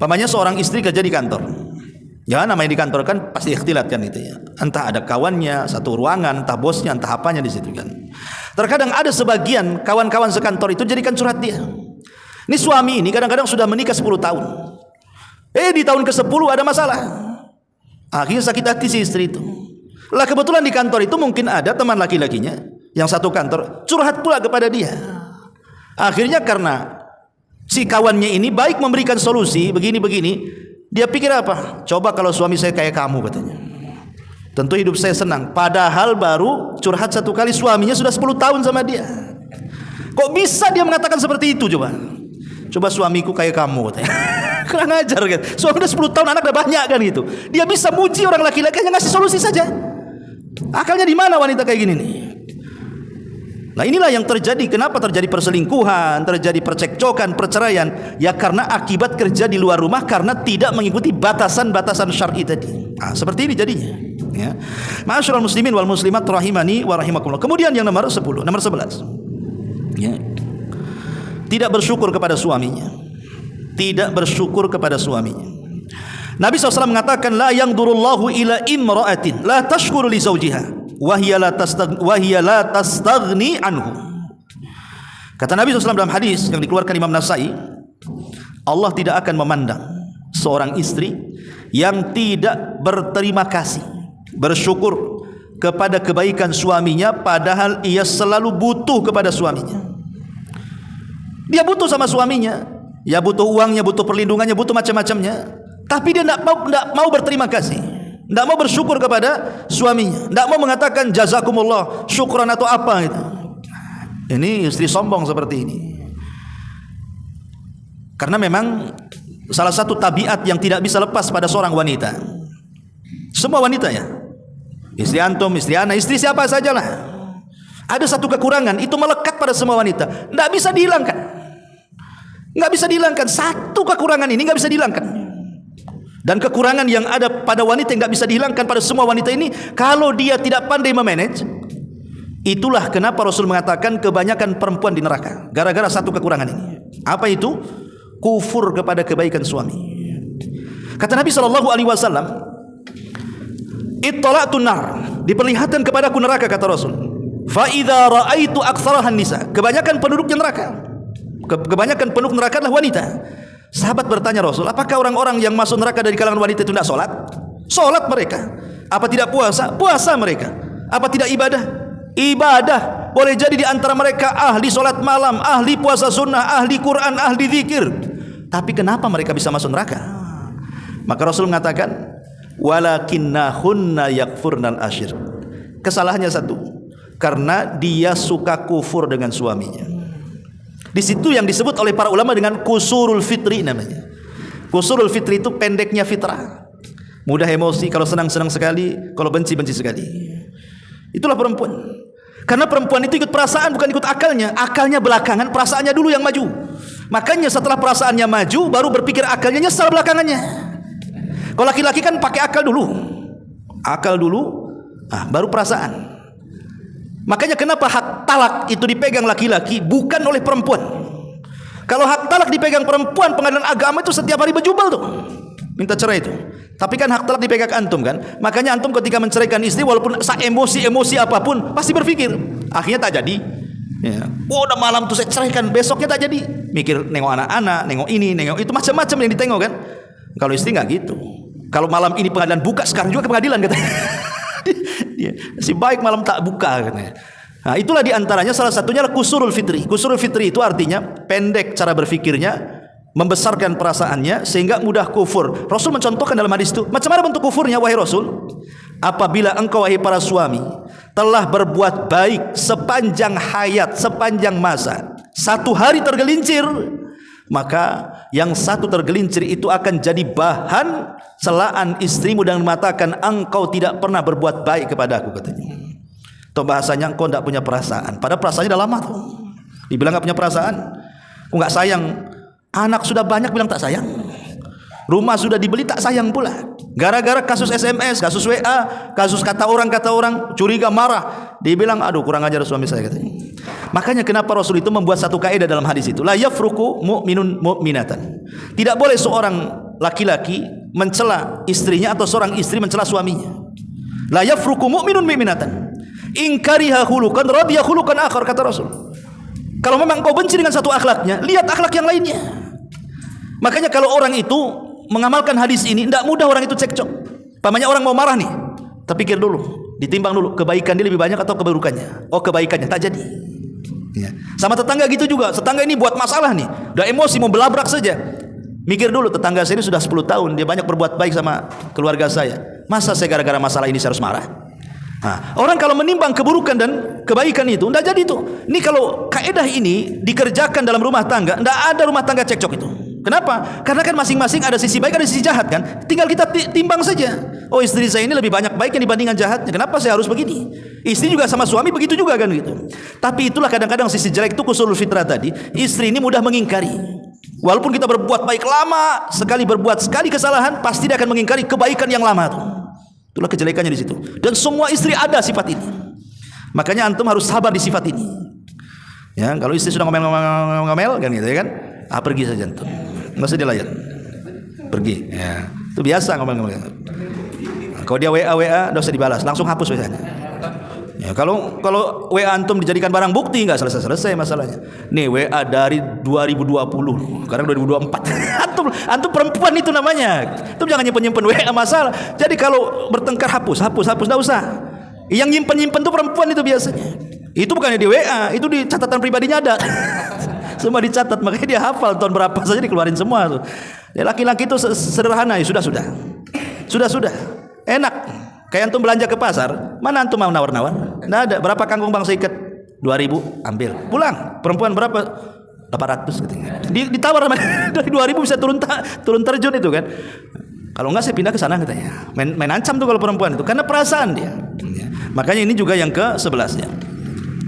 Pamannya seorang istri kerja di kantor. Ya namanya di kantor kan pasti ikhtilat kan itu ya. Entah ada kawannya satu ruangan, entah bosnya, entah apanya di situ kan. Terkadang ada sebagian kawan-kawan sekantor itu jadikan curhat dia. Ini suami ini kadang-kadang sudah menikah 10 tahun. Di tahun ke-10 ada masalah. Akhirnya sakit hati si istri itu. Lah kebetulan di kantor itu mungkin ada teman laki-lakinya yang satu kantor, curhat pula kepada dia. Akhirnya karena si kawannya ini baik memberikan solusi begini-begini, dia pikir apa? Coba kalau suami saya kayak kamu katanya. Tentu hidup saya senang. Padahal baru curhat 1 kali, suaminya sudah 10 tahun sama dia. Kok bisa dia mengatakan seperti itu coba? Coba suamiku kayak kamu katanya. Kurang ajar kan. Suami udah 10 tahun, anak udah banyak kan gitu. Dia bisa muji orang laki-laki hanya ngasih solusi saja. Akalnya di mana wanita kayak gini nih? Nah inilah yang terjadi. Kenapa terjadi perselingkuhan, terjadi percekcokan, perceraian? Ya karena akibat kerja di luar rumah, karena tidak mengikuti batasan-batasan syar'i tadi. Nah, seperti ini jadinya. Ya. Ma'asyiral muslimin wal muslimat rahimani wa rahimakumullah. Kemudian yang nomor 10, nomor 11. Ya. Tidak bersyukur kepada suaminya. Tidak bersyukur kepada suaminya. Nabi SAW mengatakan la yangdurullahu ila imra'atin la tashkuru li zawjiha wa hiya la tastaghni anhu. Kata Nabi SAW dalam hadis yang dikeluarkan Imam Nasai, Allah tidak akan memandang seorang istri yang tidak berterima kasih, bersyukur kepada kebaikan suaminya, padahal ia selalu butuh kepada suaminya. Dia butuh sama suaminya, ya butuh uangnya, butuh perlindungannya, butuh macam-macamnya, tapi dia tidak mau berterima kasih, tidak mau bersyukur kepada suaminya, tidak mau mengatakan jazakumullah, syukran atau apa gitu. Ini istri sombong seperti ini. Karena memang salah satu tabiat yang tidak bisa lepas pada seorang wanita, semua wanita ya, istri antum, istri ana, istri siapa sajalah, ada satu kekurangan itu melekat pada semua wanita, tidak bisa dihilangkan, nggak bisa dihilangkan. Satu kekurangan ini nggak bisa dihilangkan. Dan kekurangan yang ada pada wanita yang nggak bisa dihilangkan pada semua wanita ini, kalau dia tidak pandai memanage, itulah kenapa Rasul mengatakan kebanyakan perempuan di neraka gara-gara satu kekurangan ini. Apa itu? Kufur kepada kebaikan suami. Kata Nabi SAW, ittala'tun nar, diperlihatkan kepadaku neraka, kata Rasul. Fa idza ra'aitu aktsarahan nisa, kebanyakan penduduknya neraka. Kebanyakan penduduk neraka adalah wanita. Sahabat bertanya Rasul, apakah orang-orang yang masuk neraka dari kalangan wanita itu tidak sholat? Sholat mereka. Apa tidak puasa? Puasa mereka. Apa tidak ibadah? Ibadah. Boleh jadi di antara mereka ahli sholat malam, ahli puasa sunnah, ahli Quran, ahli zikir. Tapi kenapa mereka bisa masuk neraka? Maka Rasul mengatakan, walakinnahunna yakfurnal ashir. Kesalahannya satu, karena dia suka kufur dengan suaminya. Di situ yang disebut oleh para ulama dengan kusurul fitri namanya. Kusurul fitri itu pendeknya fitrah. Mudah emosi, kalau senang-senang sekali, kalau benci-benci sekali. Itulah perempuan. Karena perempuan itu ikut perasaan, bukan ikut akalnya. Akalnya belakangan, perasaannya dulu yang maju. Makanya setelah perasaannya maju, baru berpikir akalnya, nyesal belakangannya. Kalau laki-laki kan pakai akal dulu. Akal dulu, baru perasaan. Makanya kenapa hak talak itu dipegang laki-laki, bukan oleh perempuan. Kalau hak talak dipegang perempuan, pengadilan agama itu setiap hari berjubel tuh, minta cerai itu. Tapi kan hak talak dipegang antum kan. Makanya antum ketika menceraikan istri, walaupun emosi apapun, pasti berpikir, akhirnya tak jadi ya. Udah malam tuh saya ceraikan, besoknya tak jadi. Mikir nengok anak-anak, nengok ini, nengok itu, macam-macam yang ditengok kan. Kalau istri nggak gitu. Kalau malam ini pengadilan buka, sekarang juga ke pengadilan katanya. Si baik malam tak buka katanya. Nah, itulah diantaranya salah satunya adalah kusurul fitri. Kusurul fitri itu artinya pendek cara berpikirnya, membesarkan perasaannya sehingga mudah kufur. Rasul mencontohkan dalam hadis itu, macam mana bentuk kufurnya wahai Rasul? Apabila engkau wahai para suami telah berbuat baik sepanjang hayat, sepanjang masa, satu hari tergelincir, maka yang satu tergelincir itu akan jadi bahan celaan istrimu dan mengatakan engkau tidak pernah berbuat baik kepadaku, katanya. Atau bahasanya engkau tidak punya perasaan. Padahal perasaannya dah lama tuh. Dibilang nggak punya perasaan, aku nggak sayang. Anak sudah banyak bilang tak sayang. Rumah sudah dibeli tak sayang pula. Gara-gara kasus SMS, kasus WA, kasus kata orang, curiga, marah. Dia bilang, aduh kurang ajar suami saya, katanya. Makanya kenapa Rasul itu membuat satu kaidah dalam hadis itu, la yafruku mu'minun mu'minatan. Tidak boleh seorang laki-laki mencela istrinya atau seorang istri mencela suaminya. La yafruku mu'minun mu'minatan. In kariha khuluqan radiya khuluqan akhar, kata Rasul. Kalau memang kau benci dengan satu akhlaknya, lihat akhlak yang lainnya. Makanya kalau orang itu mengamalkan hadis ini, tidak mudah orang itu cekcok. Pamannya orang mau marah nih, tapi pikir dulu, ditimbang dulu, kebaikan dia lebih banyak atau keburukannya. Oh kebaikannya, tak jadi ya. Sama tetangga gitu juga. Tetangga ini buat masalah nih, udah emosi mau belabrak saja. Mikir dulu, tetangga saya ini sudah 10 tahun, dia banyak berbuat baik sama keluarga saya. Masa saya gara-gara masalah ini saya harus marah? Nah, orang kalau menimbang keburukan dan kebaikan itu, tidak jadi itu. Ini kalau kaidah ini dikerjakan dalam rumah tangga, tidak ada rumah tangga cekcok itu. Kenapa? Karena kan masing-masing ada sisi baik, ada sisi jahat kan. Tinggal kita timbang saja. Oh istri saya ini lebih banyak baiknya dibandingkan jahatnya. Kenapa saya harus begini? Istri juga sama suami begitu juga kan gitu. Tapi itulah kadang-kadang sisi jelek itu kusul fitrah tadi. Istri ini mudah mengingkari. Walaupun kita berbuat baik lama, sekali berbuat sekali kesalahan, pasti dia akan mengingkari kebaikan yang lama tuh. Itulah kejelekannya di situ. Dan semua istri ada sifat ini. Makanya antum harus sabar di sifat ini. Ya, kalau istri sudah ngomel kan gitu ya kan, pergi saja antum. Enggak usah dilayan. Pergi. Ya. Itu biasa ngomel-ngomel. Kalau dia WA enggak usah dibalas, langsung hapus biasanya. Ya, kalau WA antum dijadikan barang bukti enggak selesai masalahnya. Nih WA dari 2020, sekarang 2024. antum perempuan itu namanya. Antum jangan nyimpen WA masalah. Jadi kalau bertengkar hapus enggak usah. Yang nyimpen tuh perempuan itu biasanya. Itu bukannya di WA, itu di catatan pribadinya ada. Semua dicatat, makanya dia hafal tahun berapa saja dikeluarin semua tuh. Ya, laki-laki itu sederhana, ya sudah. Enak. Kayak antum belanja ke pasar, mana antum mau nawar-nawar? Nggak ada. Berapa kangkung bang seikat? 2.000, ambil. Pulang. Perempuan berapa? 800 katanya. Ditawar sama dari 2.000 bisa turun terjun itu kan. Kalau enggak saya pindah ke sana katanya. Main ancam tuh kalau perempuan itu karena perasaan dia. Ya. Makanya ini juga yang ke-11 ya.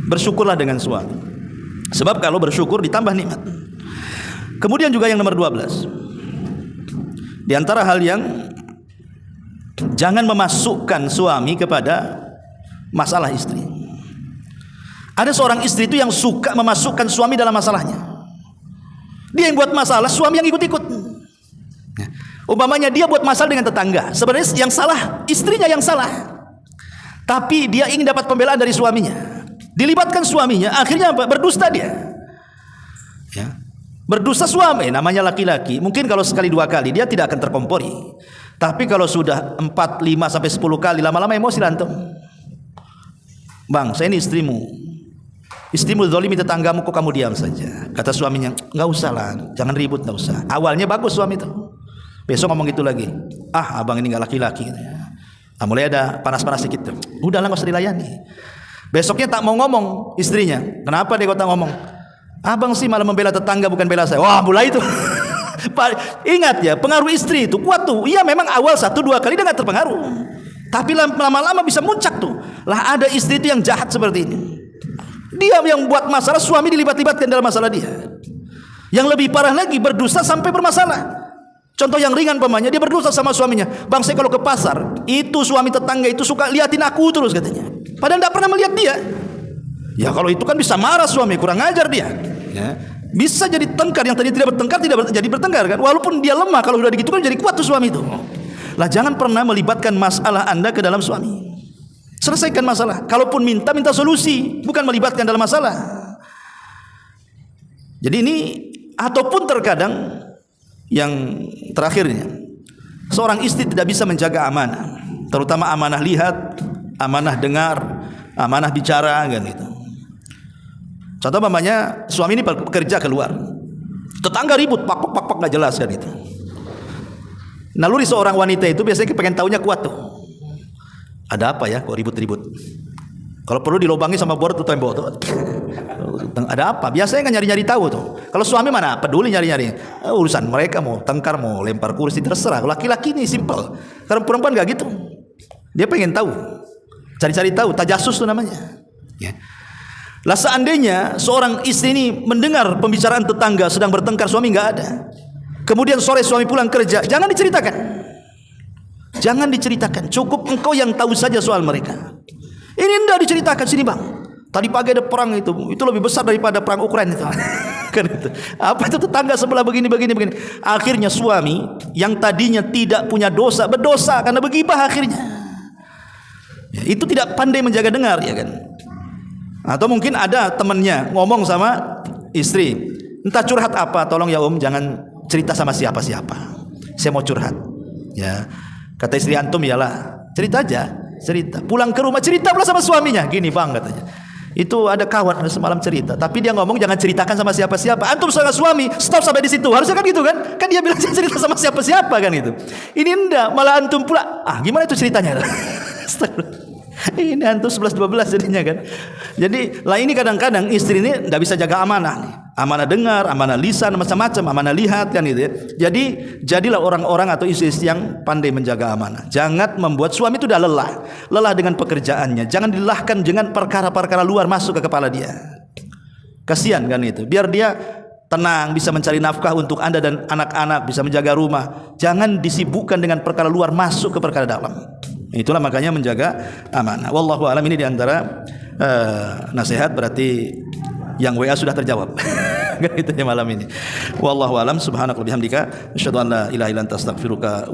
Bersyukurlah dengan suami. Sebab kalau bersyukur ditambah nikmat. Kemudian juga yang nomor 12. Di antara hal yang jangan memasukkan suami kepada masalah istri. Ada seorang istri itu yang suka memasukkan suami dalam masalahnya. Dia yang buat masalah, suami yang ikut-ikut. Umpamanya dia buat masalah dengan tetangga. Sebenarnya yang salah istrinya yang salah. Tapi dia ingin dapat pembelaan dari suaminya. Dilibatkan suaminya, akhirnya apa? Berdusta dia. Ya. Berdusta suami, namanya laki-laki. Mungkin kalau sekali 2 kali dia tidak akan terkompori. Tapi kalau sudah 4, 5 sampai 10 kali lama-lama emosi antum. Bang, saya ini istrimu. Istrimu zalimi tetanggamu, kok kamu diam saja? Kata suaminya, enggak usah lah, jangan ribut, enggak usah. Awalnya bagus suami itu. Besok ngomong gitu lagi. Abang ini enggak laki-laki. Mulai ada panas-panas sedikit tuh. Udahlah enggak usah dilayani. Besoknya tak mau ngomong istrinya. Kenapa dia kok tak ngomong? Abang sih malah membela tetangga bukan bela saya. Wah, mulai itu. Ingat ya, pengaruh istri itu kuat tuh. Iya memang awal 1, 2 kali dia gak terpengaruh. Tapi lama-lama bisa muncak tuh. Lah ada istri itu yang jahat seperti ini. Dia yang buat masalah, suami dilibat-libatkan dalam masalah dia. Yang lebih parah lagi, berdusta sampai bermasalah. Contoh yang ringan pamannya, dia berdusta sama suaminya. Bang, saya kalau ke pasar, itu suami tetangga itu suka liatin aku terus katanya. Padahal tidak pernah melihat dia. Ya kalau itu kan bisa marah suami, kurang ajar dia. Ya. Bisa jadi tengkar, yang tadi tidak bertengkar jadi bertengkar kan. Walaupun dia lemah, kalau sudah begitu kan jadi kuat tuh suami itu. Lah jangan pernah melibatkan masalah Anda ke dalam suami. Selesaikan masalah. Kalaupun minta solusi, bukan melibatkan dalam masalah. Jadi ini ataupun terkadang yang terakhirnya, seorang istri tidak bisa menjaga amanah, terutama amanah lihat, amanah dengar, amanah bicara kan itu. Contoh mamanya suami ini bekerja keluar, tetangga ribut, pak nggak jelas kan itu. Naluri seorang wanita itu biasanya pengen taunya kuat tuh. Ada apa ya kok ribut-ribut? Kalau perlu dilobangi sama bor tuh tembok tuh. Ada apa? Biasanya kan nyari-nyari tahu tuh. Kalau suami mana peduli nyari-nyari. Urusan mereka mau tengkar, mau lempar kursi terserah. Laki-laki ini simple. Karena perempuan nggak gitu. Dia pengen tahu. Cari-cari tahu, tajasus tuh namanya. Ya. Lah seandainya seorang istri ini mendengar pembicaraan tetangga sedang bertengkar, suami nggak ada. Kemudian sore suami pulang kerja, jangan diceritakan. Jangan diceritakan. Cukup engkau yang tahu saja soal mereka. Ini enggak diceritakan, sini bang. Tadi pagi ada perang itu lebih besar daripada perang Ukraina itu. Kan itu. Apa itu tetangga sebelah begini. Akhirnya suami yang tadinya tidak punya dosa berdosa karena begibah akhirnya. Ya, itu tidak pandai menjaga dengar ya kan. Atau mungkin ada temannya ngomong sama istri, entah curhat apa, tolong ya jangan cerita sama siapa-siapa. Saya mau curhat. Ya. Kata istri antum, iyalah, cerita aja, cerita. Pulang ke rumah cerita pula sama suaminya. Gini bang katanya. Itu ada kawan semalam cerita, tapi dia ngomong jangan ceritakan sama siapa-siapa. Antum sebagai suami, stop sampai di situ. Harusnya kan gitu kan? Kan dia bilang jangan cerita sama siapa-siapa kan itu. Ini enggak, malah antum pula. Gimana itu ceritanya? Ini antum 11-12 jadinya kan. Jadi lah ini kadang-kadang istri ini tidak bisa jaga amanah nih. Amanah dengar, amanah lisan, macam-macam, amanah lihat kan gitu ya. Jadi jadilah orang-orang atau istri yang pandai menjaga amanah. Jangan membuat suami itu dah lelah dengan pekerjaannya. Jangan dilelahkan dengan perkara-perkara luar masuk ke kepala dia. Kasihan kan itu. Biar dia tenang, bisa mencari nafkah untuk Anda dan anak-anak, bisa menjaga rumah. Jangan disibukkan dengan perkara luar masuk ke perkara dalam. Itulah makanya menjaga amanah. Wallahu alam, ini diantara nasihat, berarti yang WA sudah terjawab. Itu ya malam ini. Wallahu alam, subhanaka wa bihamdika asyhadu an la ilaha illa anta astaghfiruka wa